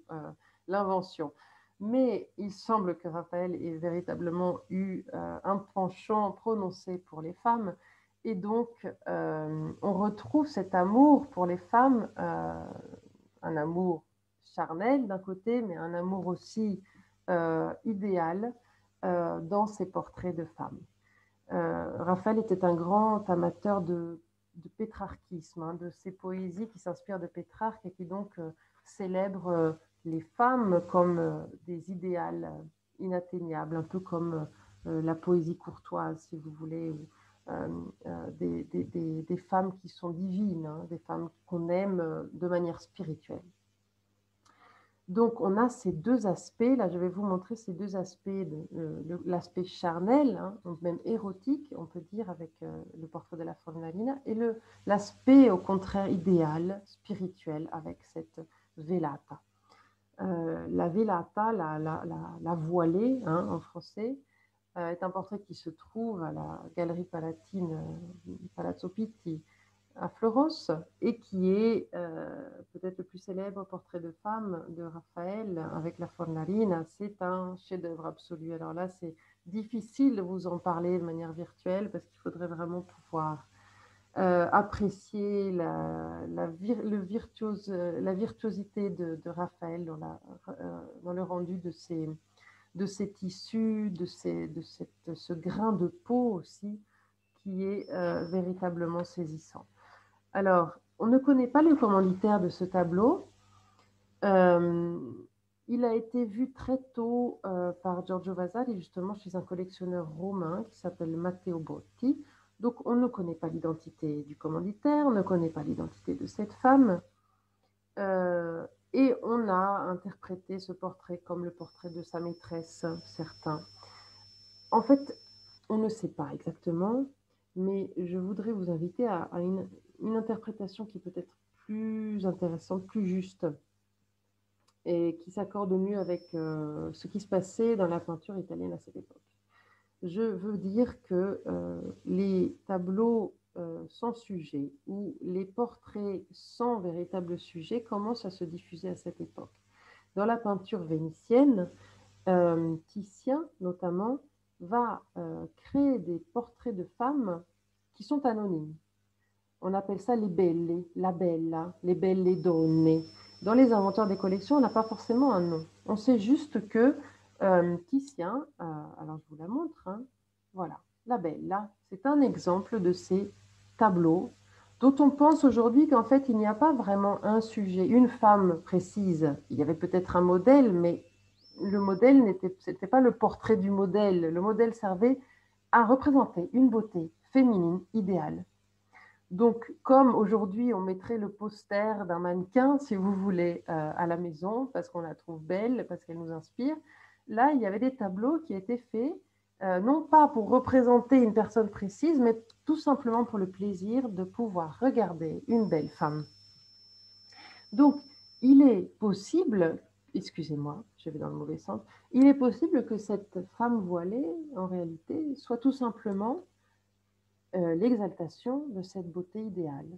l'invention. Mais il semble que Raphaël ait véritablement eu un penchant prononcé pour les femmes. Et donc, on retrouve cet amour pour les femmes, un amour charnel d'un côté, mais un amour aussi idéal dans ses portraits de femmes. Raphaël était un grand amateur de pétrarchisme, hein, de ces poésies qui s'inspirent de Pétrarque et qui donc célèbrent les femmes comme des idéales inatteignables, un peu comme la poésie courtoise, si vous voulez, ou des femmes qui sont divines, hein, des femmes qu'on aime de manière spirituelle. Donc, on a ces deux aspects. Là, je vais vous montrer ces deux aspects, l'aspect charnel, hein, donc même érotique, on peut dire, avec le portrait de la Fornarina, et l'aspect, au contraire, idéal, spirituel, avec cette velata. La velata, la voilée, hein, en français, est un portrait qui se trouve à la Galerie Palatine, Palazzo Pitti, à Florence, et qui est peut-être le plus célèbre portrait de femme de Raphaël avec la Fornarina. C'est un chef-d'œuvre absolu. Alors là, c'est difficile de vous en parler de manière virtuelle parce qu'il faudrait vraiment pouvoir apprécier la virtuosité de Raphaël dans le rendu de ces tissus, de ce grain de peau aussi, qui est véritablement saisissant. Alors, on ne connaît pas le commanditaire de ce tableau. Il a été vu très tôt par Giorgio Vasari, justement chez un collectionneur romain qui s'appelle Matteo Botti. Donc on ne connaît pas l'identité du commanditaire, on ne connaît pas l'identité de cette femme. Et on a interprété ce portrait comme le portrait de sa maîtresse, certains. En fait, on ne sait pas exactement, mais je voudrais vous inviter à une interprétation qui peut être plus intéressante, plus juste, et qui s'accorde mieux avec ce qui se passait dans la peinture italienne à cette époque. Je veux dire que les tableaux sans sujet ou les portraits sans véritable sujet commencent à se diffuser à cette époque. Dans la peinture vénitienne, Titien notamment va créer des portraits de femmes qui sont anonymes. On appelle ça les belle, la bella, les belle donne. Dans les inventaires des collections, on n'a pas forcément un nom. On sait juste que Titien, alors je vous la montre, hein, voilà, la bella, c'est un exemple de ces tableaux dont on pense aujourd'hui qu'en fait, il n'y a pas vraiment un sujet, une femme précise. Il y avait peut-être un modèle, mais le modèle, ce n'était pas le portrait du modèle. Le modèle servait à représenter une beauté féminine idéale. Donc, comme aujourd'hui, on mettrait le poster d'un mannequin, si vous voulez, à la maison, parce qu'on la trouve belle, parce qu'elle nous inspire, là, il y avait des tableaux qui étaient faits, non pas pour représenter une personne précise, mais tout simplement pour le plaisir de pouvoir regarder une belle femme. Donc, il est possible, excusez-moi, je vais dans le mauvais sens, il est possible que cette femme voilée, en réalité, soit tout simplement l'exaltation de cette beauté idéale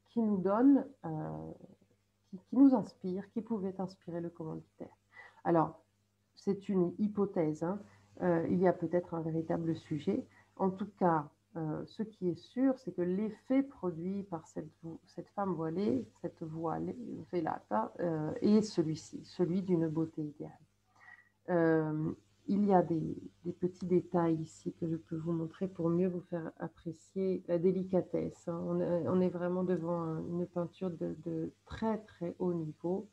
qui nous donne, qui nous inspire, qui pouvait inspirer le commanditaire. Alors, c'est une hypothèse, hein. Il y a peut-être un véritable sujet. En tout cas, ce qui est sûr, c'est que l'effet produit par cette femme voilée, cette voile velata, est celui-ci, celui d'une beauté idéale. Il y a des petits détails ici que je peux vous montrer pour mieux vous faire apprécier la délicatesse, hein. On est vraiment devant une peinture de très très haut niveau.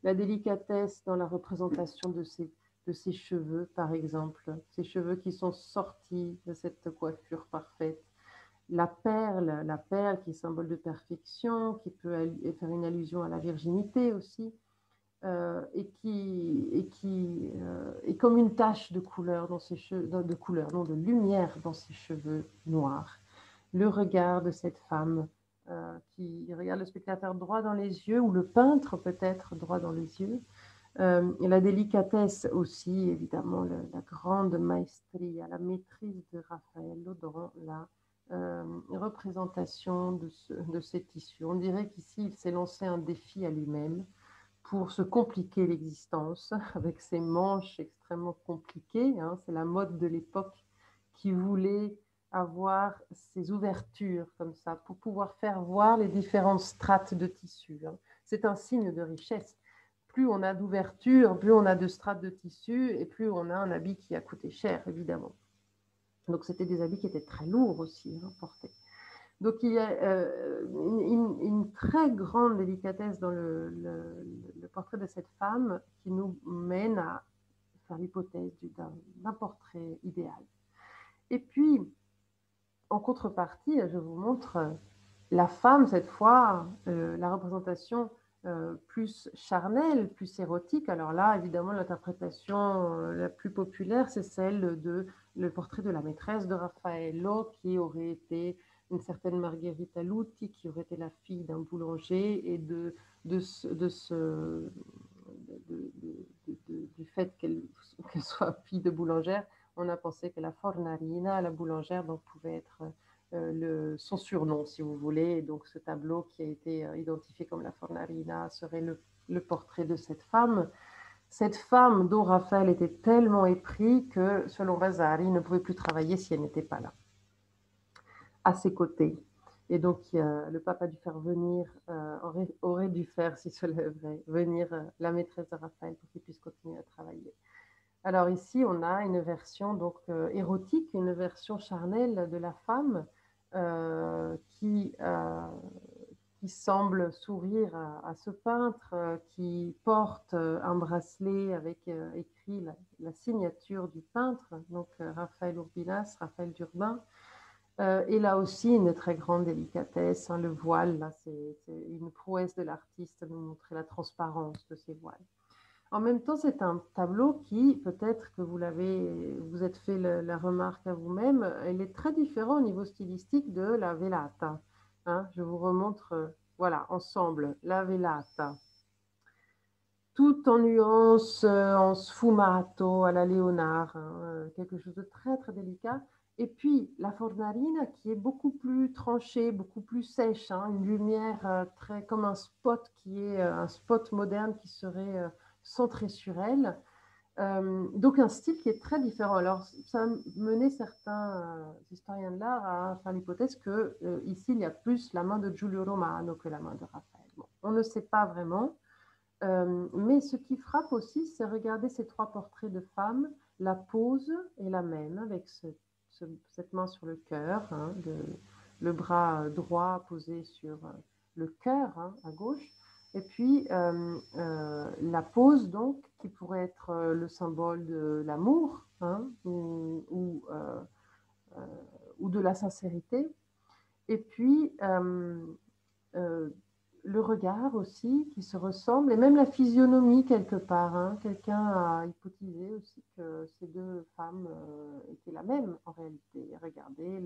La délicatesse dans la représentation de ses cheveux, par exemple, ces cheveux qui sont sortis de cette coiffure parfaite. La perle qui est symbole de perfection, qui peut faire une allusion à la virginité aussi. Et qui est comme une tache de couleur dans ses cheveux, de couleur, non, de lumière dans ses cheveux noirs. Le regard de cette femme qui regarde le spectateur droit dans les yeux, ou le peintre peut-être droit dans les yeux. Et la délicatesse aussi, évidemment, la grande maestria, la maîtrise de Raffaello dans la représentation de ces tissus. On dirait qu'ici, il s'est lancé un défi à lui-même pour se compliquer l'existence avec ses manches extrêmement compliquées, hein. C'est la mode de l'époque qui voulait avoir ces ouvertures comme ça pour pouvoir faire voir les différentes strates de tissu, hein. C'est un signe de richesse. Plus on a d'ouverture, plus on a de strates de tissu et plus on a un habit qui a coûté cher, évidemment. Donc c'était des habits qui étaient très lourds aussi, hein, portés. Donc il y a une très grande délicatesse dans le portrait de cette femme qui nous mène à faire l'hypothèse d'un portrait idéal. Et puis, en contrepartie, je vous montre la femme, cette fois, la représentation plus charnelle, plus érotique. Alors là, évidemment, l'interprétation la plus populaire, c'est celle de le portrait de la maîtresse de Raffaello, qui aurait été une certaine Margherita Lutti, qui aurait été la fille d'un boulanger, et du fait qu'elle soit fille de boulangère, on a pensé que la Fornarina, la boulangère, donc, pouvait être son surnom, si vous voulez. Et donc ce tableau qui a été identifié comme la Fornarina serait le portrait de cette femme. Cette femme dont Raphaël était tellement épris que, selon Vasari, il ne pouvait plus travailler si elle n'était pas là, à ses côtés. Et donc, le pape a dû faire venir, aurait dû faire, si cela est vrai, venir la maîtresse de Raphaël pour qu'il puisse continuer à travailler. Alors ici, on a une version donc érotique, une version charnelle de la femme qui qui semble sourire à ce peintre qui porte un bracelet avec écrit la signature du peintre, donc Raphaël Urbinas, Raphaël d'Urbain. Et là aussi, une très grande délicatesse. Hein, le voile, là, c'est une prouesse de l'artiste de nous montrer la transparence de ces voiles. En même temps, c'est un tableau qui, peut-être que vous êtes fait la remarque à vous-même, elle est très différente au niveau stylistique de la Velata. Hein, je vous remontre, voilà, ensemble, la Velata. Tout en nuances, en sfumato à la Léonard, hein, quelque chose de très, très délicat. Et puis, la Fornarina qui est beaucoup plus tranchée, beaucoup plus sèche, hein, une lumière très comme un spot qui est un spot moderne qui serait centré sur elle. Donc un style qui est très différent. Alors ça a mené certains historiens de l'art à faire l'hypothèse que ici il y a plus la main de Giulio Romano que la main de Raphaël. Bon, on ne sait pas vraiment, mais ce qui frappe aussi, c'est regarder ces trois portraits de femmes. La pose est la même, avec cette main sur le cœur, hein, le bras droit posé sur le cœur, hein, à gauche. Et puis la pose, donc, qui pourrait être le symbole de l'amour, hein, ou de la sincérité. Et puis le regard aussi qui se ressemble, et même la physionomie quelque part. Hein. Quelqu'un a hypothisé aussi que ces deux femmes étaient la même en réalité. Regardez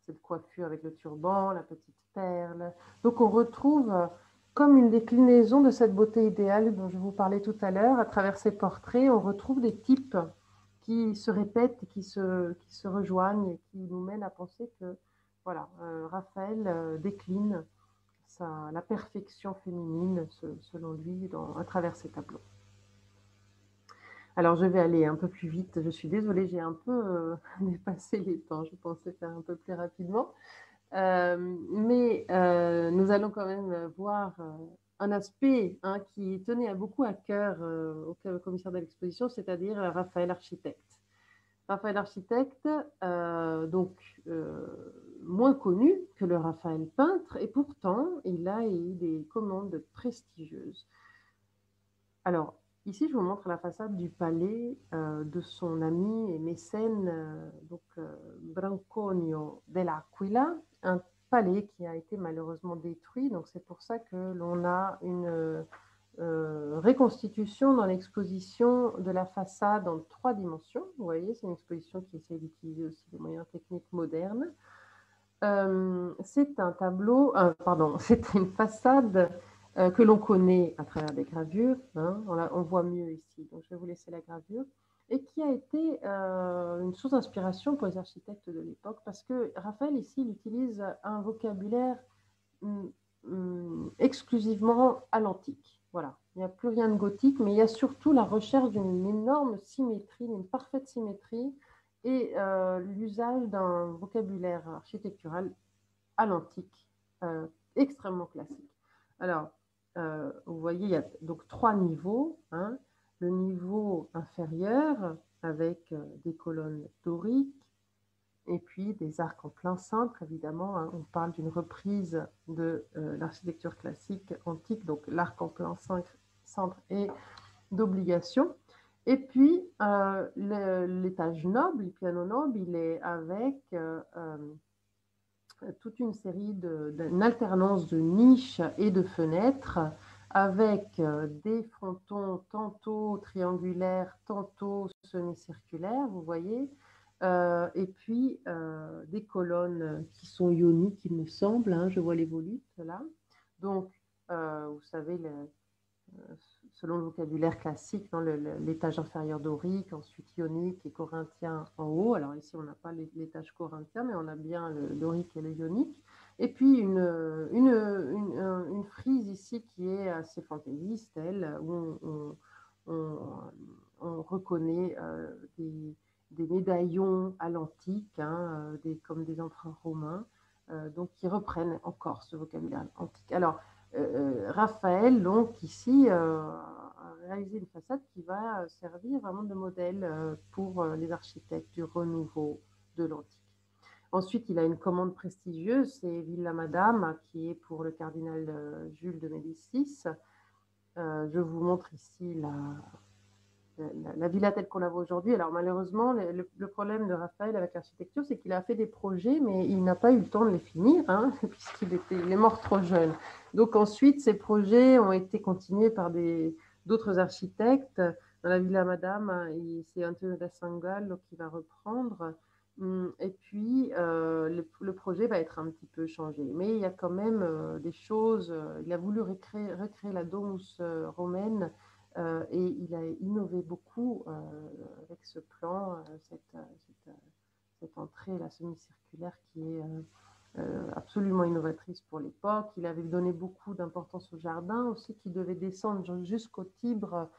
cette coiffure avec le turban, la petite perle. Donc on retrouve comme une déclinaison de cette beauté idéale dont je vous parlais tout à l'heure. À travers ces portraits, on retrouve des types qui se répètent, qui se rejoignent et qui nous mènent à penser que voilà, Raphaël décline la perfection féminine, selon lui, à travers ces tableaux. Alors, je vais aller un peu plus vite. Je suis désolée, j'ai un peu dépassé les temps. Je pensais faire un peu plus rapidement. Mais nous allons quand même voir un aspect qui tenait beaucoup à cœur au commissaire de l'exposition, c'est-à-dire Raphaël architecte. Raphaël architecte, donc moins connu que le Raphaël peintre, et pourtant il a eu des commandes prestigieuses. Alors, ici je vous montre la façade du palais de son ami et mécène, Branconio dell'Aquila, un palais qui a été malheureusement détruit, donc c'est pour ça que l'on a une reconstitution dans l'exposition de la façade en 3 dimensions. Vous voyez, c'est une exposition qui essaie d'utiliser aussi des moyens techniques modernes. C'est un tableau, c'est une façade que l'on connaît à travers des gravures. Hein, on voit mieux ici, donc je vais vous laisser la gravure. Et qui a été une source d'inspiration pour les architectes de l'époque, parce que Raphaël, ici, il utilise un vocabulaire exclusivement à l'antique. Voilà. Il n'y a plus rien de gothique, mais il y a surtout la recherche d'une énorme symétrie, d'une parfaite symétrie, et l'usage d'un vocabulaire architectural à l'antique, extrêmement classique. Alors, vous voyez, il y a donc 3 niveaux. Hein. Le niveau inférieur, avec des colonnes doriques, et puis des arcs en plein cintre, évidemment. Hein. On parle d'une reprise de l'architecture classique antique, donc l'arc en plein cintre est d'obligation. Et puis, l'étage noble, le piano noble, il est avec toute une série d'une alternance de niches et de fenêtres, avec des frontons tantôt triangulaires, tantôt semi-circulaires, vous voyez, et puis des colonnes qui sont ioniques, il me semble, hein, je vois les volutes là. Donc, vous savez, selon le vocabulaire classique, l'étage inférieur dorique, ensuite ionique et corinthien en haut. Alors ici, on n'a pas l'étage corinthien, mais on a bien le dorique et le ionique. Et puis une frise ici qui est assez fantaisiste, elle, où on reconnaît des médaillons à l'antique, hein, comme des empereurs romains, donc qui reprennent encore ce vocabulaire antique. Alors, Raphaël, donc ici, a réalisé une façade qui va servir vraiment de modèle pour les architectes du renouveau de l'antique. Ensuite, il a une commande prestigieuse, c'est Villa Madame, qui est pour le cardinal Jules de Médicis. Je vous montre ici la villa telle qu'on la voit aujourd'hui. Alors malheureusement, le problème de Raphaël avec l'architecture, c'est qu'il a fait des projets, mais il n'a pas eu le temps de les finir, hein, puisqu'il est mort trop jeune. Donc ensuite, ces projets ont été continués par d'autres architectes. Dans la Villa Madame, c'est Antonio da Sangallo qui va reprendre. Et puis, le projet va être un petit peu changé. Mais il y a quand même des choses. Il a voulu recréer la domus romaine et il a innové beaucoup avec ce plan, cette entrée la semi-circulaire qui est absolument innovatrice pour l'époque. Il avait donné beaucoup d'importance au jardin aussi, qui devait descendre jusqu'au Tibre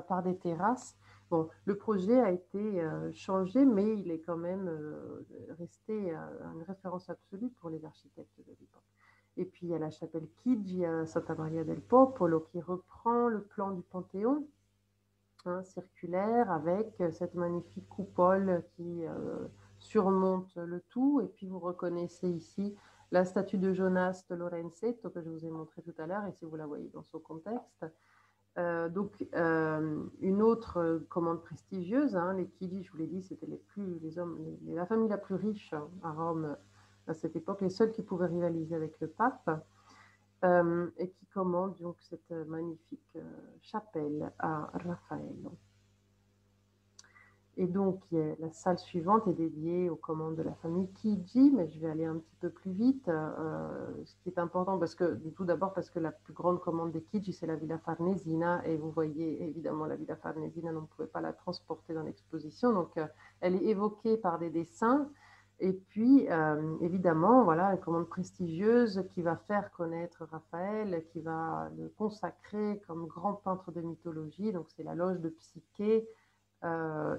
par des terrasses. Bon, le projet a été changé, mais il est quand même resté une référence absolue pour les architectes de l'époque. Et puis il y a la chapelle Chigi à Santa Maria del Popolo qui reprend le plan du Panthéon, hein, circulaire, avec cette magnifique coupole qui surmonte le tout. Et puis vous reconnaissez ici la statue de Jonas de Lorenzetto que je vous ai montré tout à l'heure, et si vous la voyez dans son contexte. Une autre commande prestigieuse, hein, les Chigi, je vous l'ai dit, c'était la famille la plus riche à Rome à cette époque, les seuls qui pouvaient rivaliser avec le pape, et qui commandent donc cette magnifique chapelle à Raffaello. Et donc, la salle suivante est dédiée aux commandes de la famille Chigi, mais je vais aller un petit peu plus vite. Ce qui est important, tout d'abord parce que la plus grande commande des Chigi, c'est la Villa Farnesina, et vous voyez évidemment la Villa Farnesina, on ne pouvait pas la transporter dans l'exposition, donc elle est évoquée par des dessins. Et puis, évidemment, voilà, une commande prestigieuse qui va faire connaître Raphaël, qui va le consacrer comme grand peintre de mythologie. Donc, c'est la loge de Psyché,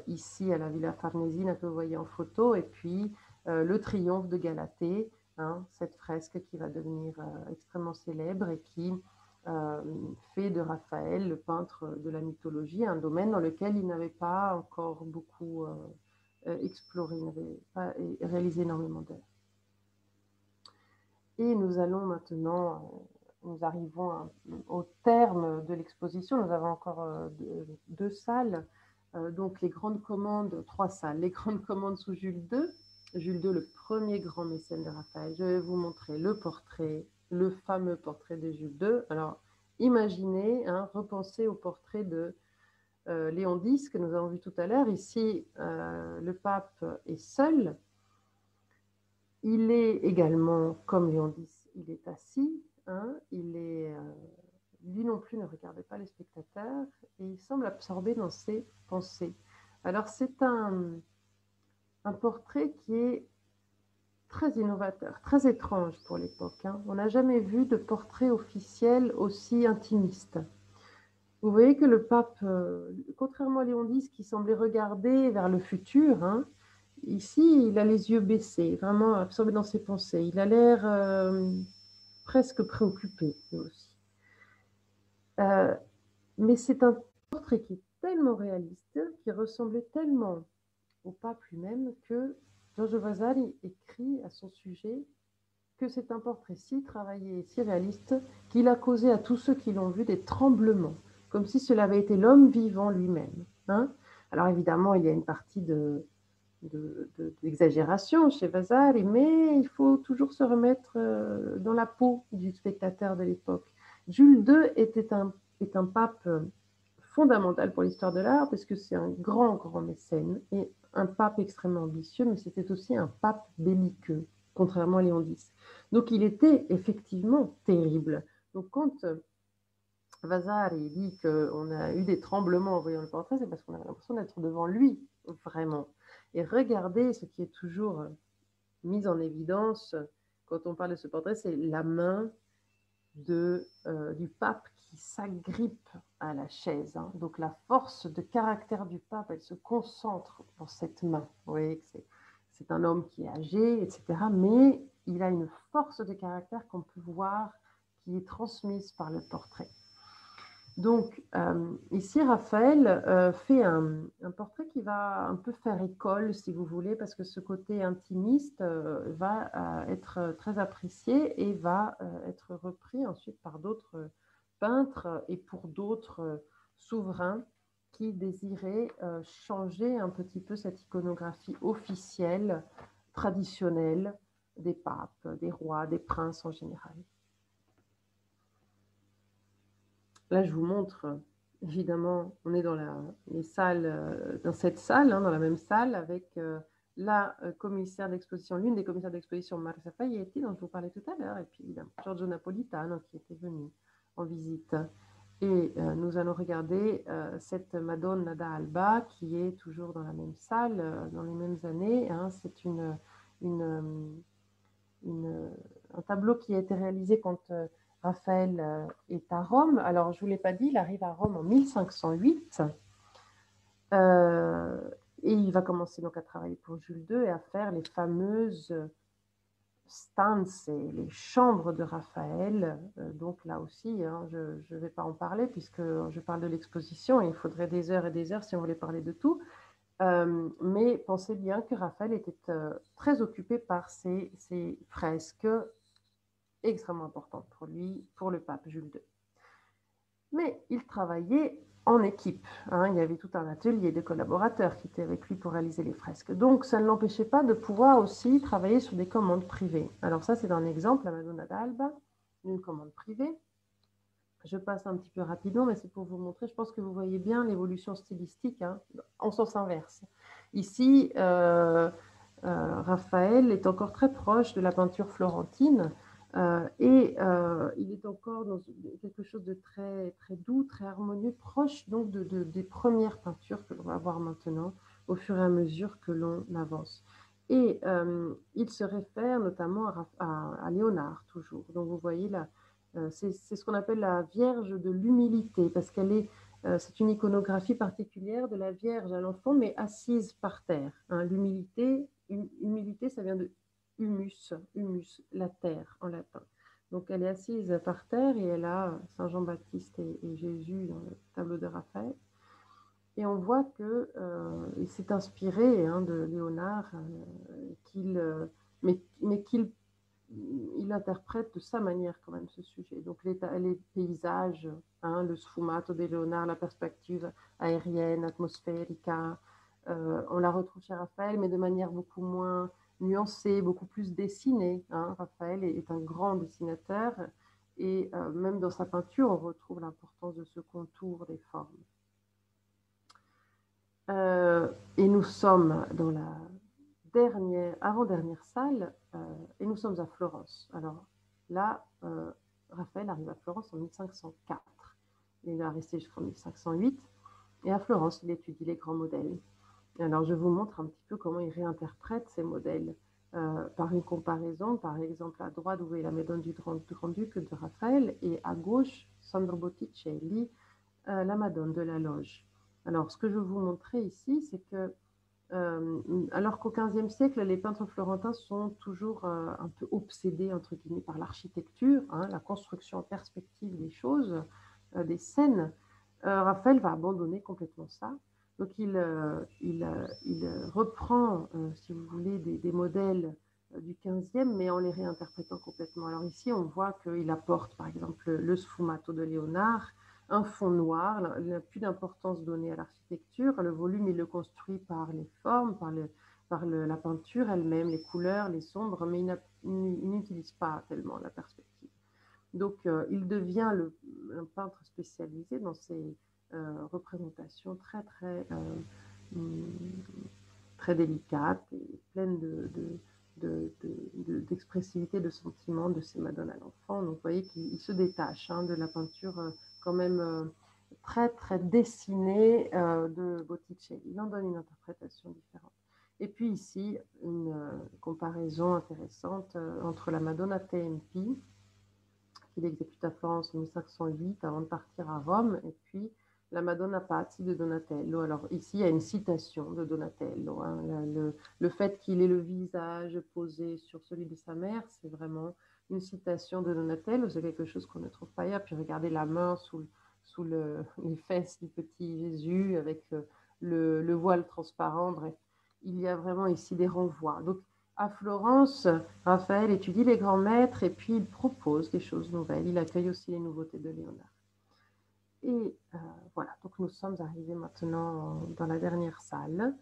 ici à la Villa Farnesina que vous voyez en photo, et puis le triomphe de Galatée, hein, cette fresque qui va devenir extrêmement célèbre et qui fait de Raphaël le peintre de la mythologie, un domaine dans lequel il n'avait pas encore beaucoup exploré, il n'avait pas réalisé énormément d'œuvres. Et nous allons maintenant, nous arrivons au terme de l'exposition. Nous avons encore deux salles. Donc les grandes commandes, trois salles, les grandes commandes sous Jules II. Jules II, le premier grand mécène de Raphaël. Je vais vous montrer le portrait, le fameux portrait de Jules II. Alors imaginez, hein, repensez au portrait de Léon X que nous avons vu tout à l'heure. Ici, le pape est seul. Il est également, comme Léon X, il est assis. Hein, lui non plus ne regardait pas les spectateurs et il semble absorbé dans ses pensées. Alors c'est un portrait qui est très innovateur, très étrange pour l'époque. Hein. On n'a jamais vu de portrait officiel aussi intimiste. Vous voyez que le pape, contrairement à Léon X qui semblait regarder vers le futur, hein, ici il a les yeux baissés, vraiment absorbé dans ses pensées. Il a l'air presque préoccupé lui aussi. Mais c'est un portrait qui est tellement réaliste, qui ressemblait tellement au pape lui-même, que Giorgio Vasari écrit à son sujet que c'est un portrait si travaillé et si réaliste qu'il a causé à tous ceux qui l'ont vu des tremblements, comme si cela avait été l'homme vivant lui-même. Hein. Alors évidemment, il y a une partie d'exagération chez Vasari, mais il faut toujours se remettre dans la peau du spectateur de l'époque. Jules II est un pape fondamental pour l'histoire de l'art, parce que c'est un grand, grand mécène et un pape extrêmement ambitieux, mais c'était aussi un pape belliqueux, contrairement à Léon X. Donc il était effectivement terrible. Donc quand Vasari dit qu'on a eu des tremblements en voyant le portrait, c'est parce qu'on avait l'impression d'être devant lui, vraiment. Et regardez, ce qui est toujours mis en évidence quand on parle de ce portrait, c'est la main du pape qui s'agrippe à la chaise. Hein. Donc la force de caractère du pape, elle se concentre dans cette main. Vous voyez que c'est un homme qui est âgé, etc. Mais il a une force de caractère qu'on peut voir qui est transmise par le portrait. Donc, ici, Raphaël fait un portrait qui va un peu faire école, si vous voulez, parce que ce côté intimiste va être très apprécié et va être repris ensuite par d'autres peintres et pour d'autres souverains qui désiraient changer un petit peu cette iconographie officielle, traditionnelle des papes, des rois, des princes en général. Là, je vous montre, évidemment, on est dans les salles, dans cette salle, dans la même salle, avec la commissaire d'exposition, l'une des commissaires d'exposition, Marisa Fayetti, dont je vous parlais tout à l'heure, et puis évidemment Giorgio Napolitano, qui était venu en visite. Et nous allons regarder cette Madonna d'Alba, qui est toujours dans la même salle, dans les mêmes années. Hein. C'est un tableau qui a été réalisé quand Raphaël est à Rome. Alors, je ne vous l'ai pas dit, il arrive à Rome en 1508. Et il va commencer donc à travailler pour Jules II et à faire les fameuses stanze, les chambres de Raphaël. Donc là aussi, hein, je ne vais pas en parler puisque je parle de l'exposition et il faudrait des heures et des heures si on voulait parler de tout. Mais pensez bien que Raphaël était très occupé par ces fresques extrêmement importantes pour lui, pour le pape Jules II. Mais il travaillait en équipe. Hein, il y avait tout un atelier de collaborateurs qui étaient avec lui pour réaliser les fresques. Donc, ça ne l'empêchait pas de pouvoir aussi travailler sur des commandes privées. Alors ça, c'est un exemple, la Madonna d'Alba, d'une commande privée. Je passe un petit peu rapidement, mais c'est pour vous montrer. Je pense que vous voyez bien l'évolution stylistique hein, en sens inverse. Ici, Raphaël est encore très proche de la peinture florentine et il est encore dans quelque chose de très, très doux, très harmonieux, proche donc des premières peintures que l'on va voir maintenant au fur et à mesure que l'on avance. Et il se réfère notamment à Léonard toujours. Donc vous voyez là, c'est ce qu'on appelle la Vierge de l'humilité, parce qu'elle est, c'est une iconographie particulière de la Vierge à l'enfant, mais assise par terre. Hein. L'humilité, humilité, ça vient de humus, la terre en latin. Donc elle est assise par terre et elle a Saint Jean-Baptiste et Jésus dans le tableau de Raphaël. Et on voit qu'il s'est inspiré hein, de Léonard, mais qu'il il interprète de sa manière quand même ce sujet. Donc les paysages, hein, le sfumato de Léonard, la perspective aérienne, atmosphérique, on la retrouve chez Raphaël, mais de manière beaucoup moins nuancée, beaucoup plus dessinée. Hein. Raphaël est un grand dessinateur et même dans sa peinture, on retrouve l'importance de ce contour des formes. Et nous sommes dans la avant-dernière salle, et nous sommes à Florence. Alors là, Raphaël arrive à Florence en 1504. Il va rester jusqu'en 1508. Et à Florence, il étudie les grands modèles. Alors je vous montre un petit peu comment il réinterprète ces modèles par une comparaison. Par exemple, à droite, vous voyez la Madone du Grand-Duc de Raphaël, et à gauche, Sandro Botticelli, la Madone de la Loge. Alors, ce que je veux vous montrer ici, c'est que alors qu'au XVe siècle, les peintres florentins sont toujours un peu obsédés, entre guillemets, par l'architecture, hein, la construction en perspective des choses, des scènes. Raphaël va abandonner complètement ça. Donc, il reprend, si vous voulez, des modèles du XVe, mais en les réinterprétant complètement. Alors ici, on voit qu'il apporte, par exemple, le sfumato de Léonard, un fond noir, il n'a plus d'importance donnée à l'architecture, le volume, il le construit par les formes, par la peinture elle-même, les couleurs, les sombres, mais il n'utilise pas tellement la perspective. Donc, il devient un peintre spécialisé dans ces représentations très, très, très délicates et pleines d'expressivité, de sentiments de ces Madones à l'enfant. Donc, vous voyez qu'il se détache hein, de la peinture quand même très, très dessinée de Botticelli. Il en donne une interprétation différente. Et puis ici, une comparaison intéressante entre la Madonna Tempi, qu'il exécute à Florence en 1508 avant de partir à Rome, et puis la Madonna Pazzi de Donatello. Alors ici, il y a une citation de Donatello. Hein. Le fait qu'il ait le visage posé sur celui de sa mère, c'est vraiment une citation de Donatello. C'est quelque chose qu'on ne trouve pas ailleurs. Puis regardez la main sous les fesses du petit Jésus avec le voile transparent. Bref, il y a vraiment ici des renvois. Donc, à Florence, Raphaël étudie les grands maîtres et puis il propose des choses nouvelles. Il accueille aussi les nouveautés de Léonard. Et voilà, donc nous sommes arrivés maintenant dans la dernière salle,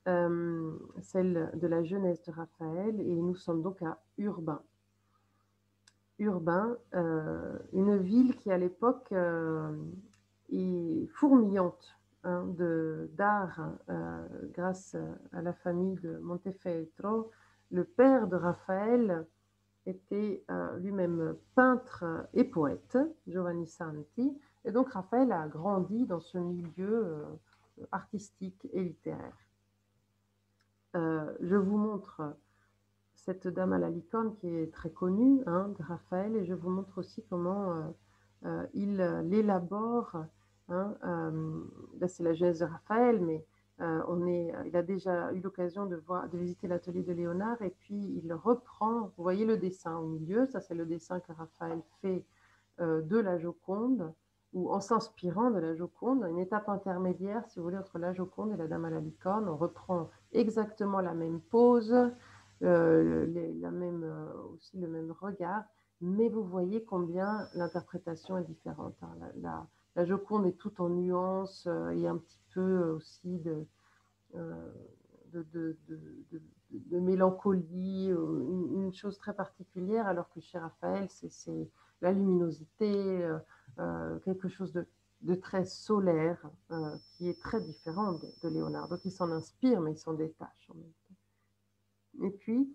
celle de la jeunesse de Raphaël, et nous sommes donc à Urbain. Urbain, une ville qui à l'époque est fourmillante hein, d'art grâce à la famille de Montefeltro. Le père de Raphaël était lui-même peintre et poète, Giovanni Santi, et donc Raphaël a grandi dans ce milieu artistique et littéraire. Je vous montre cette dame à la licorne qui est très connue hein, de Raphaël, et je vous montre aussi comment il l'élabore. Hein, là, c'est la jeunesse de Raphaël, mais il a déjà eu l'occasion de visiter l'atelier de Léonard, et puis il reprend, vous voyez le dessin au milieu, ça c'est le dessin que Raphaël fait de la Joconde, ou en s'inspirant de la Joconde, une étape intermédiaire, si vous voulez, entre la Joconde et la Dame à la licorne. On reprend exactement la même pose, aussi le même regard, mais vous voyez combien l'interprétation est différente. Hein. La Joconde est tout en nuances et un petit peu aussi de mélancolie, une chose très particulière, alors que chez Raphaël, c'est la luminosité, quelque chose de très solaire, qui est très différent de Léonard. Donc il s'en inspire, mais il s'en détache en même temps. Et puis,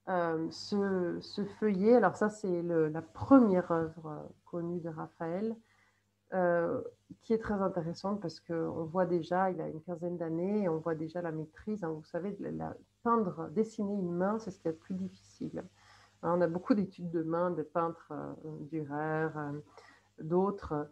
ce feuillet, alors ça c'est la première œuvre connue de Raphaël, qui est très intéressante parce qu'on voit déjà, il a une quinzaine d'années, et on voit déjà la maîtrise. Hein, vous savez, peindre, dessiner une main, c'est ce qui est le plus difficile. Hein, on a beaucoup d'études de mains, de peintres, Dürer, d'autres.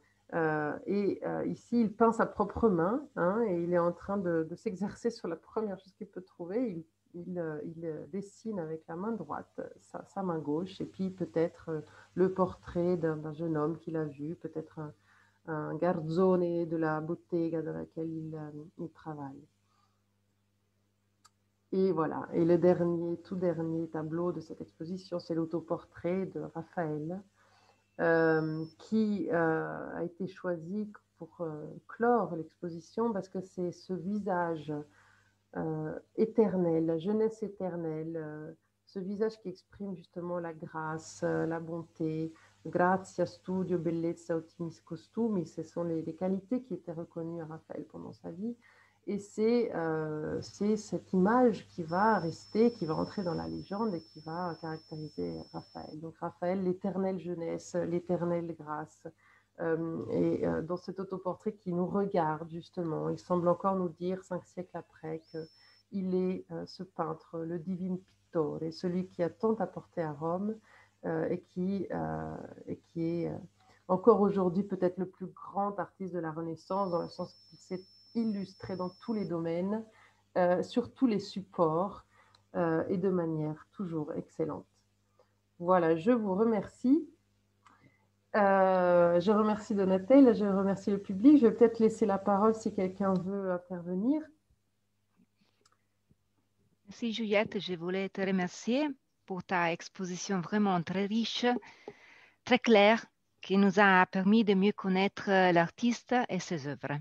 Ici, il peint sa propre main hein, et il est en train de s'exercer sur la première chose qu'il peut trouver. Il dessine avec la main droite sa main gauche, et puis peut-être le portrait d'un jeune homme qu'il a vu, peut-être un garzone de la bottega dans laquelle il travaille. Et voilà, et le tout dernier tableau de cette exposition, c'est l'autoportrait de Raphaël, qui a été choisi pour clore l'exposition parce que c'est ce visage éternel, la jeunesse éternelle, ce visage qui exprime justement la grâce, la bonté. Grazia, studio, bellezza, ottimis costumi, ce sont les qualités qui étaient reconnues à Raphaël pendant sa vie. Et c'est cette image qui va rester, qui va entrer dans la légende et qui va caractériser Raphaël. Donc Raphaël, l'éternelle jeunesse, l'éternelle grâce. Et dans cet autoportrait qui nous regarde justement, il semble encore nous dire 5 siècles après qu'il est ce peintre, le divin pittore, celui qui a tant apporté à Rome et qui est encore aujourd'hui peut-être le plus grand artiste de la Renaissance, dans le sens qu'il s'est illustré dans tous les domaines, sur tous les supports et de manière toujours excellente. Voilà, je vous remercie. Je remercie Donatelle, je remercie le public. Je vais peut-être laisser la parole si quelqu'un veut intervenir. Merci Juliette, je voulais te remercier pour ta exposition vraiment très riche, très claire, qui nous a permis de mieux connaître l'artiste et ses œuvres.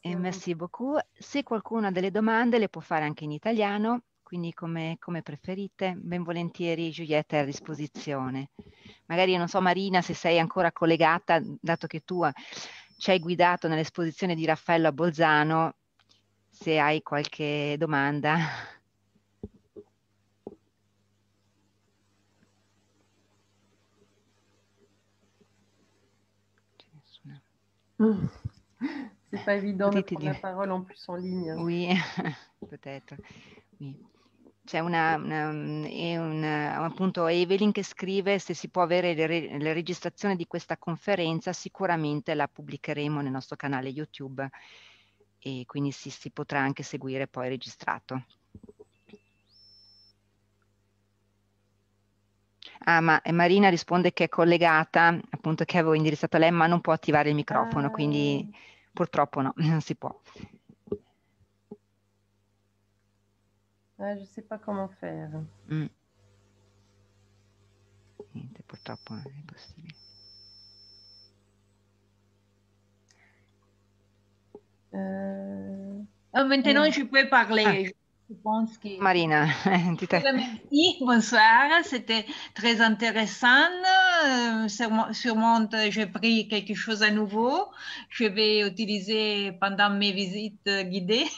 Merci beaucoup. Se qualcuno ha delle domande le può fare anche in italiano, quindi come preferite, ben volentieri Giulietta è a disposizione. Magari, non so Marina, se sei ancora collegata, dato che tu ci hai guidato nell'esposizione di Raffaello a Bolzano, se hai qualche domanda. C'est pas évident de prendre la parole en plus en ligne. Oui, peut-être. Oui. C'è appunto Evelyn che scrive: se si può avere la registrazione di questa conferenza, sicuramente la pubblicheremo nel nostro canale YouTube e quindi si potrà anche seguire poi registrato. Ah, ma Marina risponde che è collegata, appunto che avevo indirizzato a lei, ma non può attivare il microfono, quindi purtroppo no, non si può. Je ne sais pas comment faire. Niente, purtroppo non è possibile. Maintenant, je peux parler. Je pense que... Marina, Merci, bonsoir, c'était très intéressant. Sûrement, j'ai pris quelque chose à nouveau. Je vais utiliser pendant mes visites guidées.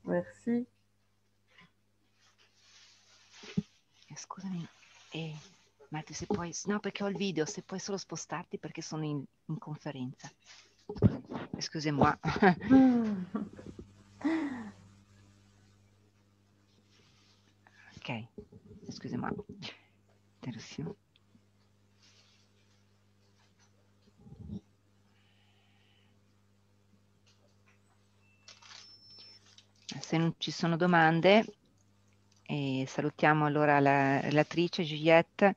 Merci. Scusami, Matteo, se puoi, no, perché ho il video, se puoi solo spostarti perché sono in conferenza. Excusez-moi. Ok, excusez-moi. Interruzione. Se non ci sono domande, salutiamo allora la relatrice Juliette.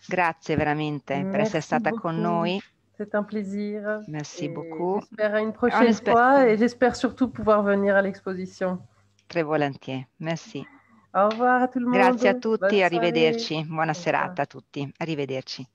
Grazie veramente per essere stata con noi. C'est un plaisir. Merci beaucoup. J'espère à une prochaine fois et j'espère surtout pouvoir venir à l'exposition. Très volontiers. Merci. Au revoir à tout le monde. Grazie a tutti, Bonne arrivederci. soirée. Buona serata a tutti. Arrivederci.